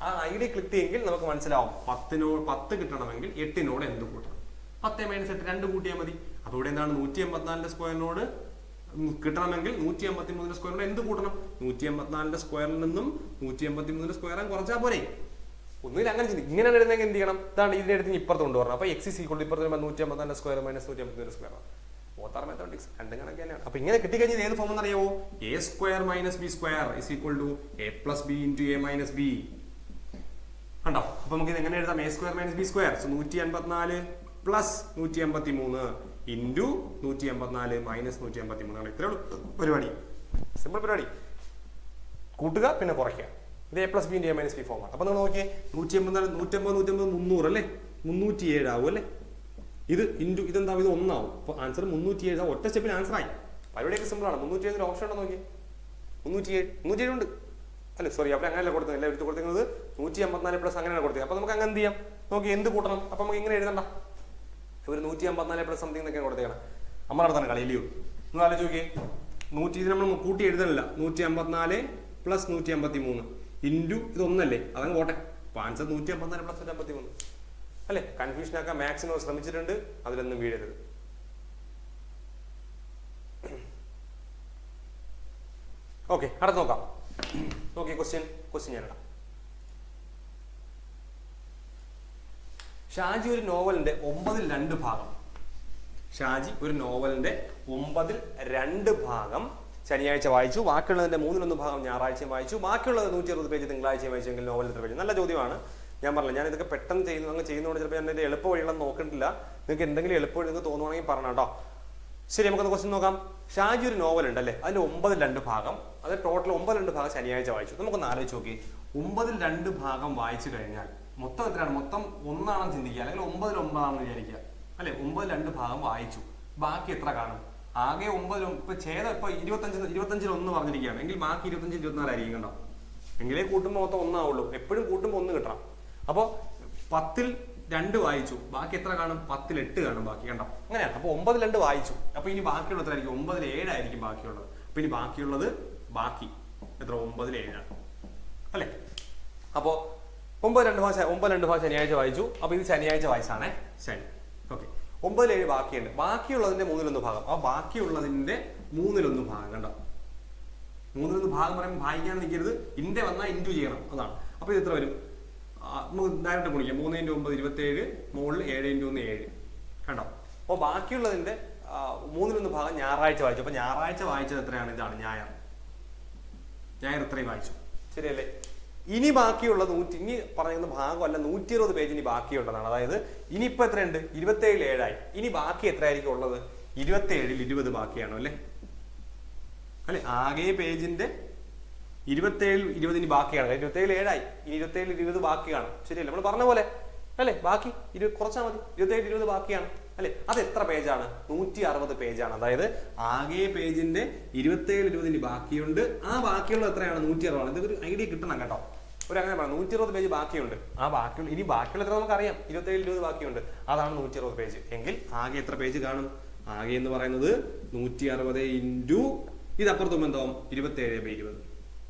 ആ ഐഡിയ ക്ലിക്ക് ചെയ്യുമെങ്കിൽ നമുക്ക് മനസ്സിലാവും. 10 കിട്ടണമെങ്കിൽ 8നോട് എന്ത് കൂട്ടണം? 10 - 8 2 കൂട്ടിയാൽ മതി. അതോടെ എന്താണ്, 154 സ്ക്വയറിനോട് കിട്ടണമെങ്കിൽ 153 സ്ക്വയറിനോട് എന്ത് കൂട്ടണം? 154 സ്ക്വയറിൽ നിന്നും 153 സ്ക്വയർ കുറച്ചാൽ പോരെ. ഒന്നുമില്ല, അങ്ങനെ ചിന്തി. ഇങ്ങനെ വരുന്നെങ്കിൽ എന്ത് ചെയ്യണം? ഇതാണ് ഇതിന്റെ അടുത്ത് ഇപ്പുറത്ത് കൊണ്ടുവരണം. അപ്പൊ x ഇപ്പുറത്ത് 154 സ്ക്വയർ - 153 സ്ക്വയർ. ഓത്താർ മാത്തമാറ്റിക്സ് രണ്ടും കണക്ക് തന്നെയാണ്. അപ്പൊ ഇങ്ങനെ കിട്ടിക്കഴിഞ്ഞാൽ ഏത് form എന്നറിയാവോ? a² - b² = a + b × a - b. കണ്ടോ, അപ്പൊ നമുക്ക് ഇത് എങ്ങനെ എഴുതാം? a² - b². So 154 + 153 into 154 - 153. ഇത്രേ ഉള്ളൂ പരിപാടി. സിമ്പിൾ പരിപാടി. കൂട്ടുക പിന്നെ കുറയ്ക്കുക. ഇത് a + b × a - b ഫോമാണ്. അപ്പൊ നിങ്ങൾ നോക്കിയേ, 154 150 300 അല്ലേ, 307 ആവും അല്ലേ. ഇത് ഇൻറ്റു ഇതെന്താവും, ഇത് 1 ആവും. അപ്പൊ ആൻസർ 307. ഒറ്റ സ്റ്റെപ്പിൽ ആൻസർ ആയി. പരിപാടിയൊക്കെ സിമ്പിൾ ആണ്. 307 ഓപ്ഷൻ ഉണ്ടോ നോക്കി. 307 ഉണ്ട് അല്ലെ. സോറി, അവിടെ അങ്ങനെയല്ല കൊടുത്തത്. എല്ലാം എടുത്ത് കൊടുക്കുന്നത് 154 + അങ്ങനെയാണ് കൊടുത്തത്. അപ്പൊ നമുക്ക് അങ്ങനെ എന്ത് ചെയ്യാം നോക്കി, എന്ത് കൂട്ടണം? അപ്പൊ നമുക്ക് ഇങ്ങനെ എഴുതണ്ട. ഇവർ 154 + സംതിങ് എന്നൊക്കെയാണ് കൊടുത്തേക്കണം. നമ്മളവിടെ തന്നെ കളിയില്ലയോ. നിങ്ങൾ ആലോചിച്ച് നോക്കിയേ, ഇത് നമ്മൾ കൂട്ടി എഴുതണില്ല. 154 + 153 ഇൻറ്റു ഇതൊന്നല്ലേ, അതങ്ങ് പോട്ടെ. അപ്പൊ ആൻസർ 154 + 153 അല്ലെ. കൺഫ്യൂഷൻ ആക്കാൻ മാക്സിമം ശ്രമിച്ചിട്ടുണ്ട്, അതിലൊന്നും വീഴരുത്. ഓക്കെ, അടുത്ത് നോക്കാം. നോക്കി ക്വസ്റ്റ്യൻ ഞാനിടാം. ഷാജി ഒരു നോവലിന്റെ 9/2 ഭാഗം ശനിയാഴ്ച വായിച്ചു, ബാക്കിയുള്ളതിന്റെ 1/3 ഞായറാഴ്ചയും വായിച്ചു, ബാക്കിയുള്ളത് 160 പേജ് തിങ്കളാഴ്ചയും വായിച്ചെങ്കിൽ നോവൽ എത്ര പേജ്? നല്ല ചോദ്യമാണ്. ഞാൻ പറഞ്ഞില്ല, ഞാൻ ഇതൊക്കെ പെട്ടെന്ന് ചെയ്യുന്നതുകൊണ്ട് ചിലപ്പോൾ ഞാൻ എൻ്റെ എളുപ്പ വഴികളൊന്നും നോക്കിയിട്ടില്ല. നിങ്ങൾക്ക് എന്തെങ്കിലും എളുപ്പവഴി നിങ്ങൾക്ക് തോന്നുവാണെങ്കിൽ പറഞ്ഞോ കേട്ടോ. ശരി, നമുക്കൊന്ന് ക്വസ്റ്റ്യൻ നോക്കാം. ഷാജി ഒരു നോവൽ ഉണ്ട് അല്ലേ, അതിൽ 9/2 ഭാഗം, അത് ടോട്ടൽ 9/2 ഭാഗം ശനിയാഴ്ച വായിച്ചു. നമുക്കൊന്ന് ആലോചിച്ച് നോക്കി, 9/2 ഭാഗം വായിച്ചു കഴിഞ്ഞാൽ മൊത്തം എത്രയാണ്? മൊത്തം 1 ആണെന്ന് ചിന്തിക്കുക, അല്ലെങ്കിൽ 9/9 ആണെന്ന് വിചാരിക്കുക അല്ലെ. 9/2 ഭാഗം വായിച്ചു, ബാക്കി എത്ര കാണും? ആകെ 9 ഇപ്പൊ ഛേദം ഇപ്പൊ 25 1 പറഞ്ഞിരിക്കുകയാണ് എങ്കിൽ ബാക്കി 25 24 ആയിരിക്കും കണ്ടോ. എങ്കിലേ കൂട്ടുമ്പോൾ മൊത്തം 1 ആവുള്ളൂ. എപ്പോഴും കൂട്ടുമ്പോൾ 1 കിട്ടണം. അപ്പോൾ 10ൽ 2 വായിച്ചു, ബാക്കി എത്ര കാണും? 10ൽ 8 കാണും ബാക്കി കണ്ടോ. അങ്ങനെയാണ്. അപ്പോൾ 9/2 വായിച്ചു, അപ്പൊ ഇനി ബാക്കിയുള്ളത് എത്ര ആയിരിക്കും? 9ൽ 7 ആയിരിക്കും ബാക്കിയുള്ളത്. അപ്പൊ ഇനി ബാക്കിയുള്ളത് ബാക്കി എത്ര? 9ൽ 7 ആണ് അല്ലെ. അപ്പോ 9/2 ഭാഗം ശനിയാഴ്ച വായിച്ചു. അപ്പൊ ഇത് ശനിയാഴ്ച വായിച്ചാണേ, ശനി. ഓക്കെ, 9ൽ 7 ബാക്കിയുണ്ട്. ബാക്കിയുള്ളതിന്റെ 1/3 ഭാഗം. ആ ബാക്കിയുള്ളതിന്റെ 1/3 ഭാഗം കണ്ടോ. 1/3 ഭാഗം പറയുമ്പോൾ ഭാഗിക്കാൻ നിൽക്കരുത്, ഇന്റെ വന്നാൽ ഇൻറ്റു ചെയ്യണം, അതാണ്. അപ്പൊ ഇത് എത്ര വരും? നമുക്ക് ഡയറക്റ്റ് ഗുണിക്കാം. 3 × 9 27, മുകളിൽ 7 × 1 7 കണ്ടോ. അപ്പോൾ ബാക്കിയുള്ളതിന്റെ 1/3 ഭാഗം ഞായറാഴ്ച വായിച്ചു. അപ്പൊ ഞായറാഴ്ച വായിച്ചത് എത്രയാണ്? ഇതാണ് ഞായർ. ഞായർ ഇത്രയും വായിച്ചു, ശരിയല്ലേ. ഇനി ബാക്കിയുള്ള ഇനി പറയുന്ന ഭാഗമല്ല, 120 പേജ് ഇനി ബാക്കിയുള്ളതാണ്. അതായത് ഇനിയിപ്പോ എത്രയുണ്ട്? 27ൽ 7 ഇനി ബാക്കി എത്രയായിരിക്കും ഉള്ളത്? 27ൽ 20 ബാക്കിയാണോ അല്ലെ. ആകെ പേജിന്റെ 27ൽ 20 ഇനി ബാക്കിയാണ്. 27ൽ 7 ഇനി 27ൽ 20 ബാക്കിയാണ്, ശരിയല്ലേ. നമ്മൾ പറഞ്ഞ പോലെ അല്ലെ. ബാക്കി കുറച്ചാൽ മതി, 27ൽ 20 ബാക്കിയാണ് അല്ലെ. അത് എത്ര പേജാണ്? 160 പേജാണ്. അതായത് ആകെ പേജിന്റെ 27ൽ 20 ഇനി ബാക്കിയുണ്ട്. ആ ബാക്കിയുള്ള എത്രയാണ്? 160 ആണ്. ഇതൊരു ഐഡിയ കിട്ടണം കേട്ടോ. അങ്ങനെ പറയാം, 160 പേജ് ബാക്കിയുണ്ട്. ആ ബാക്കിയുള്ള ഇനി ബാക്കിയുള്ള എത്ര നമുക്കറിയാം, 27ൽ 20 ബാക്കിയുണ്ട്. അതാണ് 160 പേജ്. എങ്കിൽ ആകെ എത്ര പേജ് കാണും? ആകെ എന്ന് പറയുന്നത് 160 ഇൻറ്റു ഇതപ്പുറത്തും എന്താവും? 27/20.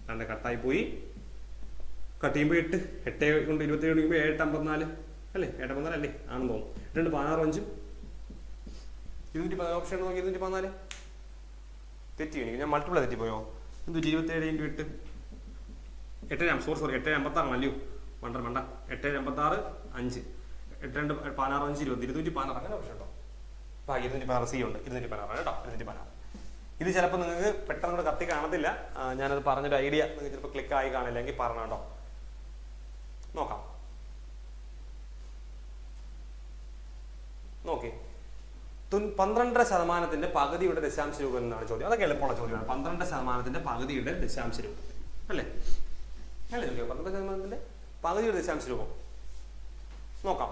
രണ്ട് കട്ടായി പോയി. കട്ട് ചെയ്യുമ്പോൾ 8 കൊണ്ട് 27 കഴിയുമ്പോൾ 7 × 54 അല്ലേ. 7 × 54 അല്ലേ ആണെന്ന് തോന്നും. 2 16 5 214 ഓപ്ഷൻ നോക്കി. 214 തെറ്റി. ഞാൻ മൾട്ടിപ്പിൾ തെറ്റിപ്പോയോ? 27 × 8 8 സോറി 8 56 അല്ലയോ. മണ്ട 8 56 5 8 2 16 5 20 216 അങ്ങനെ ഓപ്ഷൻ ഉണ്ടോ? 216 സി ഉണ്ട്. 216 കേട്ടോ. 216. ഇത് ചിലപ്പോൾ നിങ്ങൾക്ക് പെട്ടെന്ന് കൂടെ കത്തി കാണത്തില്ല. ഞാനത് പറഞ്ഞൊരു ഐഡിയ നിങ്ങൾക്ക് ചിലപ്പോൾ ക്ലിക്ക് ആയി കാണില്ല, എങ്കിൽ പറഞ്ഞ കേട്ടോ. നോക്കാം. നോക്കി 12% പകുതിയുടെ ദശാംശ രൂപം എന്നാണ് ചോദ്യം. അതൊക്കെ എളുപ്പമുള്ള ചോദ്യമാണ്. 12% പകുതിയുടെ ദശാംശ രൂപം അല്ലേ. അല്ലേ ചോദിക്കാം. 12% പകുതിയുടെ ദശാംശ രൂപം നോക്കാം.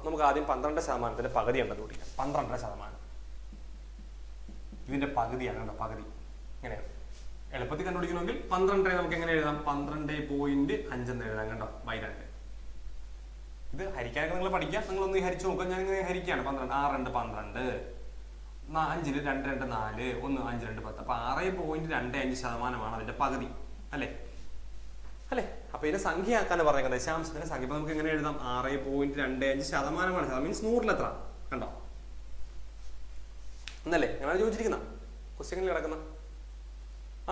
നമുക്ക് ആദ്യം 12% പകുതി ഉണ്ടെന്ന് പിടിക്കാം. 12% ഇതിന്റെ പകുതിയാണ് കേട്ടോ. പകുതി എങ്ങനെയാണ് എളുപ്പത്തിൽ കണ്ടുപിടിക്കണമെങ്കിൽ 12 നമുക്ക് എങ്ങനെ എഴുതാം? 12.5 എന്ന് എഴുതാം കേട്ടോ. ബൈ 2. ഇത് ഹരിക്കാനൊക്കെ നിങ്ങൾ പഠിക്കാം. നിങ്ങളൊന്ന് ഹരിച്ചു നോക്കുക. ഞാൻ ഇങ്ങനെ ഹരിക്കുകയാണ്. 12 6 2 12 5 2 2 4 1 5 2 10. അപ്പൊ 6.25% അതിന്റെ പകുതി അല്ലേ. അപ്പൊ ഇതിന്റെ സംഖ്യ ആക്കാൻ പറഞ്ഞേക്കാം. ദശാംശത്തിന്റെ സംഖ്യ. അപ്പൊ നമുക്ക് എങ്ങനെ എഴുതാം? 6.25% മീൻസ് 100ൽ എത്ര കണ്ടോ എന്നല്ലേ ഞങ്ങൾ ചോദിച്ചിരിക്കുന്ന ക്വസ്റ്റ്യനിൽ കിടക്കുന്ന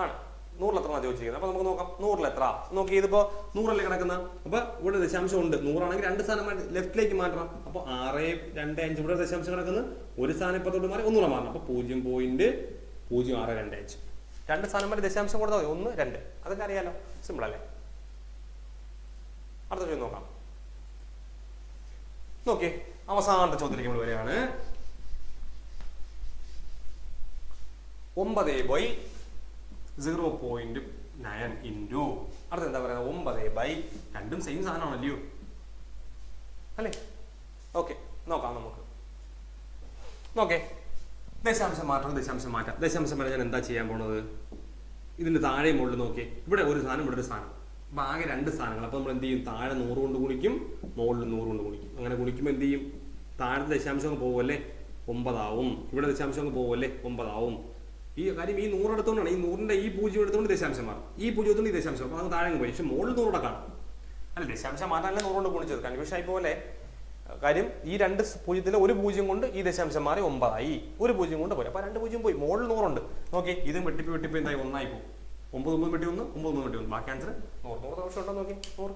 ആണ്. 100ൽ എത്ര ചോദിച്ചിരിക്കുന്നത്. അപ്പൊ നമുക്ക് നോക്കാം 100ൽ എത്ര നോക്കി. ഇതിപ്പോ 100ല്ലേ കിടക്കുന്ന. അപ്പൊ ഇവിടെ ദശാംശം ഉണ്ട്. 100 ആണെങ്കിൽ 2 സ്ഥാനം ലെഫ്റ്റിലേക്ക് മാറ്റണം. അപ്പൊ 6.25 ഇവിടെ ദശാംശം കിടക്കുന്നത്. ഒരു സ്ഥാനം ഇപ്പത്തോട്ട് മാറി 100 മാറണം. അപ്പൊ 0.0625. 2 സ്ഥാനം മാറി ദശാംശം കൊടുത്താൽ മതി. 1 2 അതൊക്കെ അറിയാലോ. സിമ്പിൾ അല്ലേ. അടുത്ത ചോദ്യം നോക്കാം. നോക്കിയേ, അവസാനത്തെ ചോദ്യത്തിലേക്ക് നമ്മൾ വരികയാണ്. 9/0.9 ഇൻറ്റു അടുത്ത എന്താ പറയുക? 9/, രണ്ടും സെയിം സാധനമാണല്ലോ അല്ലേ. ഓക്കെ, നോക്കാം നമുക്ക്. നോക്കേ, ദശാംശം മാറ്റാം. ദശാംശം വരെ ഞാൻ എന്താ ചെയ്യാൻ പോണത്? ഇതിന്റെ താഴെ മുകളിൽ നോക്കിയേ. ഇവിടെ ഒരു സാധനം, ഇവിടെ ഒരു സാധനം. അപ്പൊ ആകെ 2 സ്ഥാനങ്ങൾ. അപ്പൊ നമ്മൾ എന്ത് ചെയ്യും? താഴെ 100 കൊണ്ട് ഗുണിക്കും, മുകളിൽ 100 കൊണ്ട് ഗുണിക്കും. അങ്ങനെ ഗുണിക്കുമ്പോൾ എന്ത് ചെയ്യും? താഴെ ദശാംശം പോകുമല്ലേ, 9 ആവും. ഇവിടെ ദശാംശം പോകുമല്ലേ, 9 ആവും. ഈ കാര്യം ഈ 100 എടുത്തോണ്ടാണ്. ഈ 100ന്റെ ഈ 0 എടുത്തുകൊണ്ട് ദശാംശം മാറും. ഈ 0 എടുത്തുകൊണ്ട് ഈ ദശാംശം. അപ്പൊ അത് താഴെ പോയി. പക്ഷെ മുകളിൽ 100 കാണും അല്ല. ദശാംശം മാറ്റാനല്ലേ 100 കൊണ്ട് ഗുണിച്ചത്. കൺഫ്യൂഷൻ ആയി പോലെ കാര്യം. ഈ 2 0-ത്തിലെ ഒരു 0 കൊണ്ട് ഈ ദശാംശം മാറി 9 ആയി. ഒരു 0 കൊണ്ട് പോയി. അപ്പൊ 2 0 പോയി. മുകളിൽ 100 ഉണ്ട്. നോക്കി, ഇതും വെട്ടിപ്പ് എന്തായി 1 ആയി പോകും. 9 9 വെട്ടി 1 9 9 വെട്ടി 1. ബാക്കി ആൻസർ 100. 100 ദോഷം ഉണ്ടോ നോക്കി. 100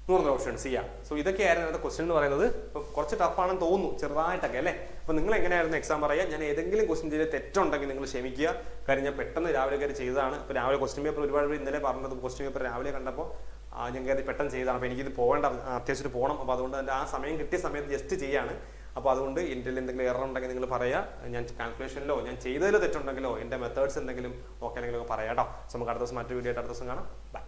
100 ഓപ്ഷൻസ് ചെയ്യാം. സോ ഇതൊക്കെയായിരുന്നു അതിന്റെ ക്വസ്റ്റ്യൻ എന്ന് പറയുന്നത്. ഇപ്പോൾ കുറച്ച് ടഫാണെന്ന് തോന്നുന്നു ചെറുതായിട്ടൊക്കെ അല്ലേ. അപ്പോൾ നിങ്ങൾ എങ്ങനെയായിരുന്നു എക്സാം പറയുക? ഞാൻ ഏതെങ്കിലും ക്വസ്റ്റ്യൻ ചെയ്ത് തെറ്റുണ്ടെങ്കിൽ നിങ്ങൾ ക്ഷമിക്കുക. കാര്യം ഞാൻ പെട്ടെന്ന് രാവിലെ കയറി ചെയ്തതാണ്. ഇപ്പോൾ രാവിലെ ക്വസ്റ്റ്യൻ പേപ്പർ ഒരുപാട് പേര് ഇന്നലെ പറഞ്ഞത് ക്വസ്റ്റ്യൻ പേപ്പർ രാവിലെ കണ്ടപ്പോൾ ഞാൻ കയറി പെട്ടെന്ന് ചെയ്തതാണ്. അപ്പോൾ എനിക്കിത് പോകേണ്ട അത്യാവശ്യമായിട്ട് പോകണം. അപ്പോൾ അതുകൊണ്ട് എൻ്റെ ആ സമയം കിട്ടിയ സമയത്ത് ജസ്റ്റ് ചെയ്യാണ്. അപ്പോൾ അതുകൊണ്ട് എൻ്റെ എന്തെങ്കിലും എറർ ഉണ്ടെങ്കിൽ നിങ്ങൾ പറയുക. ഞാൻ കാൽക്കുലേഷനിലോ ഞാൻ ചെയ്തതിലോ തെറ്റുണ്ടെങ്കിലോ എൻ്റെ മെത്തേഡ്സ് എന്തെങ്കിലും ഓക്കെ ആണെങ്കിലോ പറയാം കേട്ടോ. സോ നമുക്ക് അടുത്ത ദിവസം മറ്റൊരു വീഡിയോ ആയിട്ട് അടുത്ത ദിവസം കാണാം. ബൈ.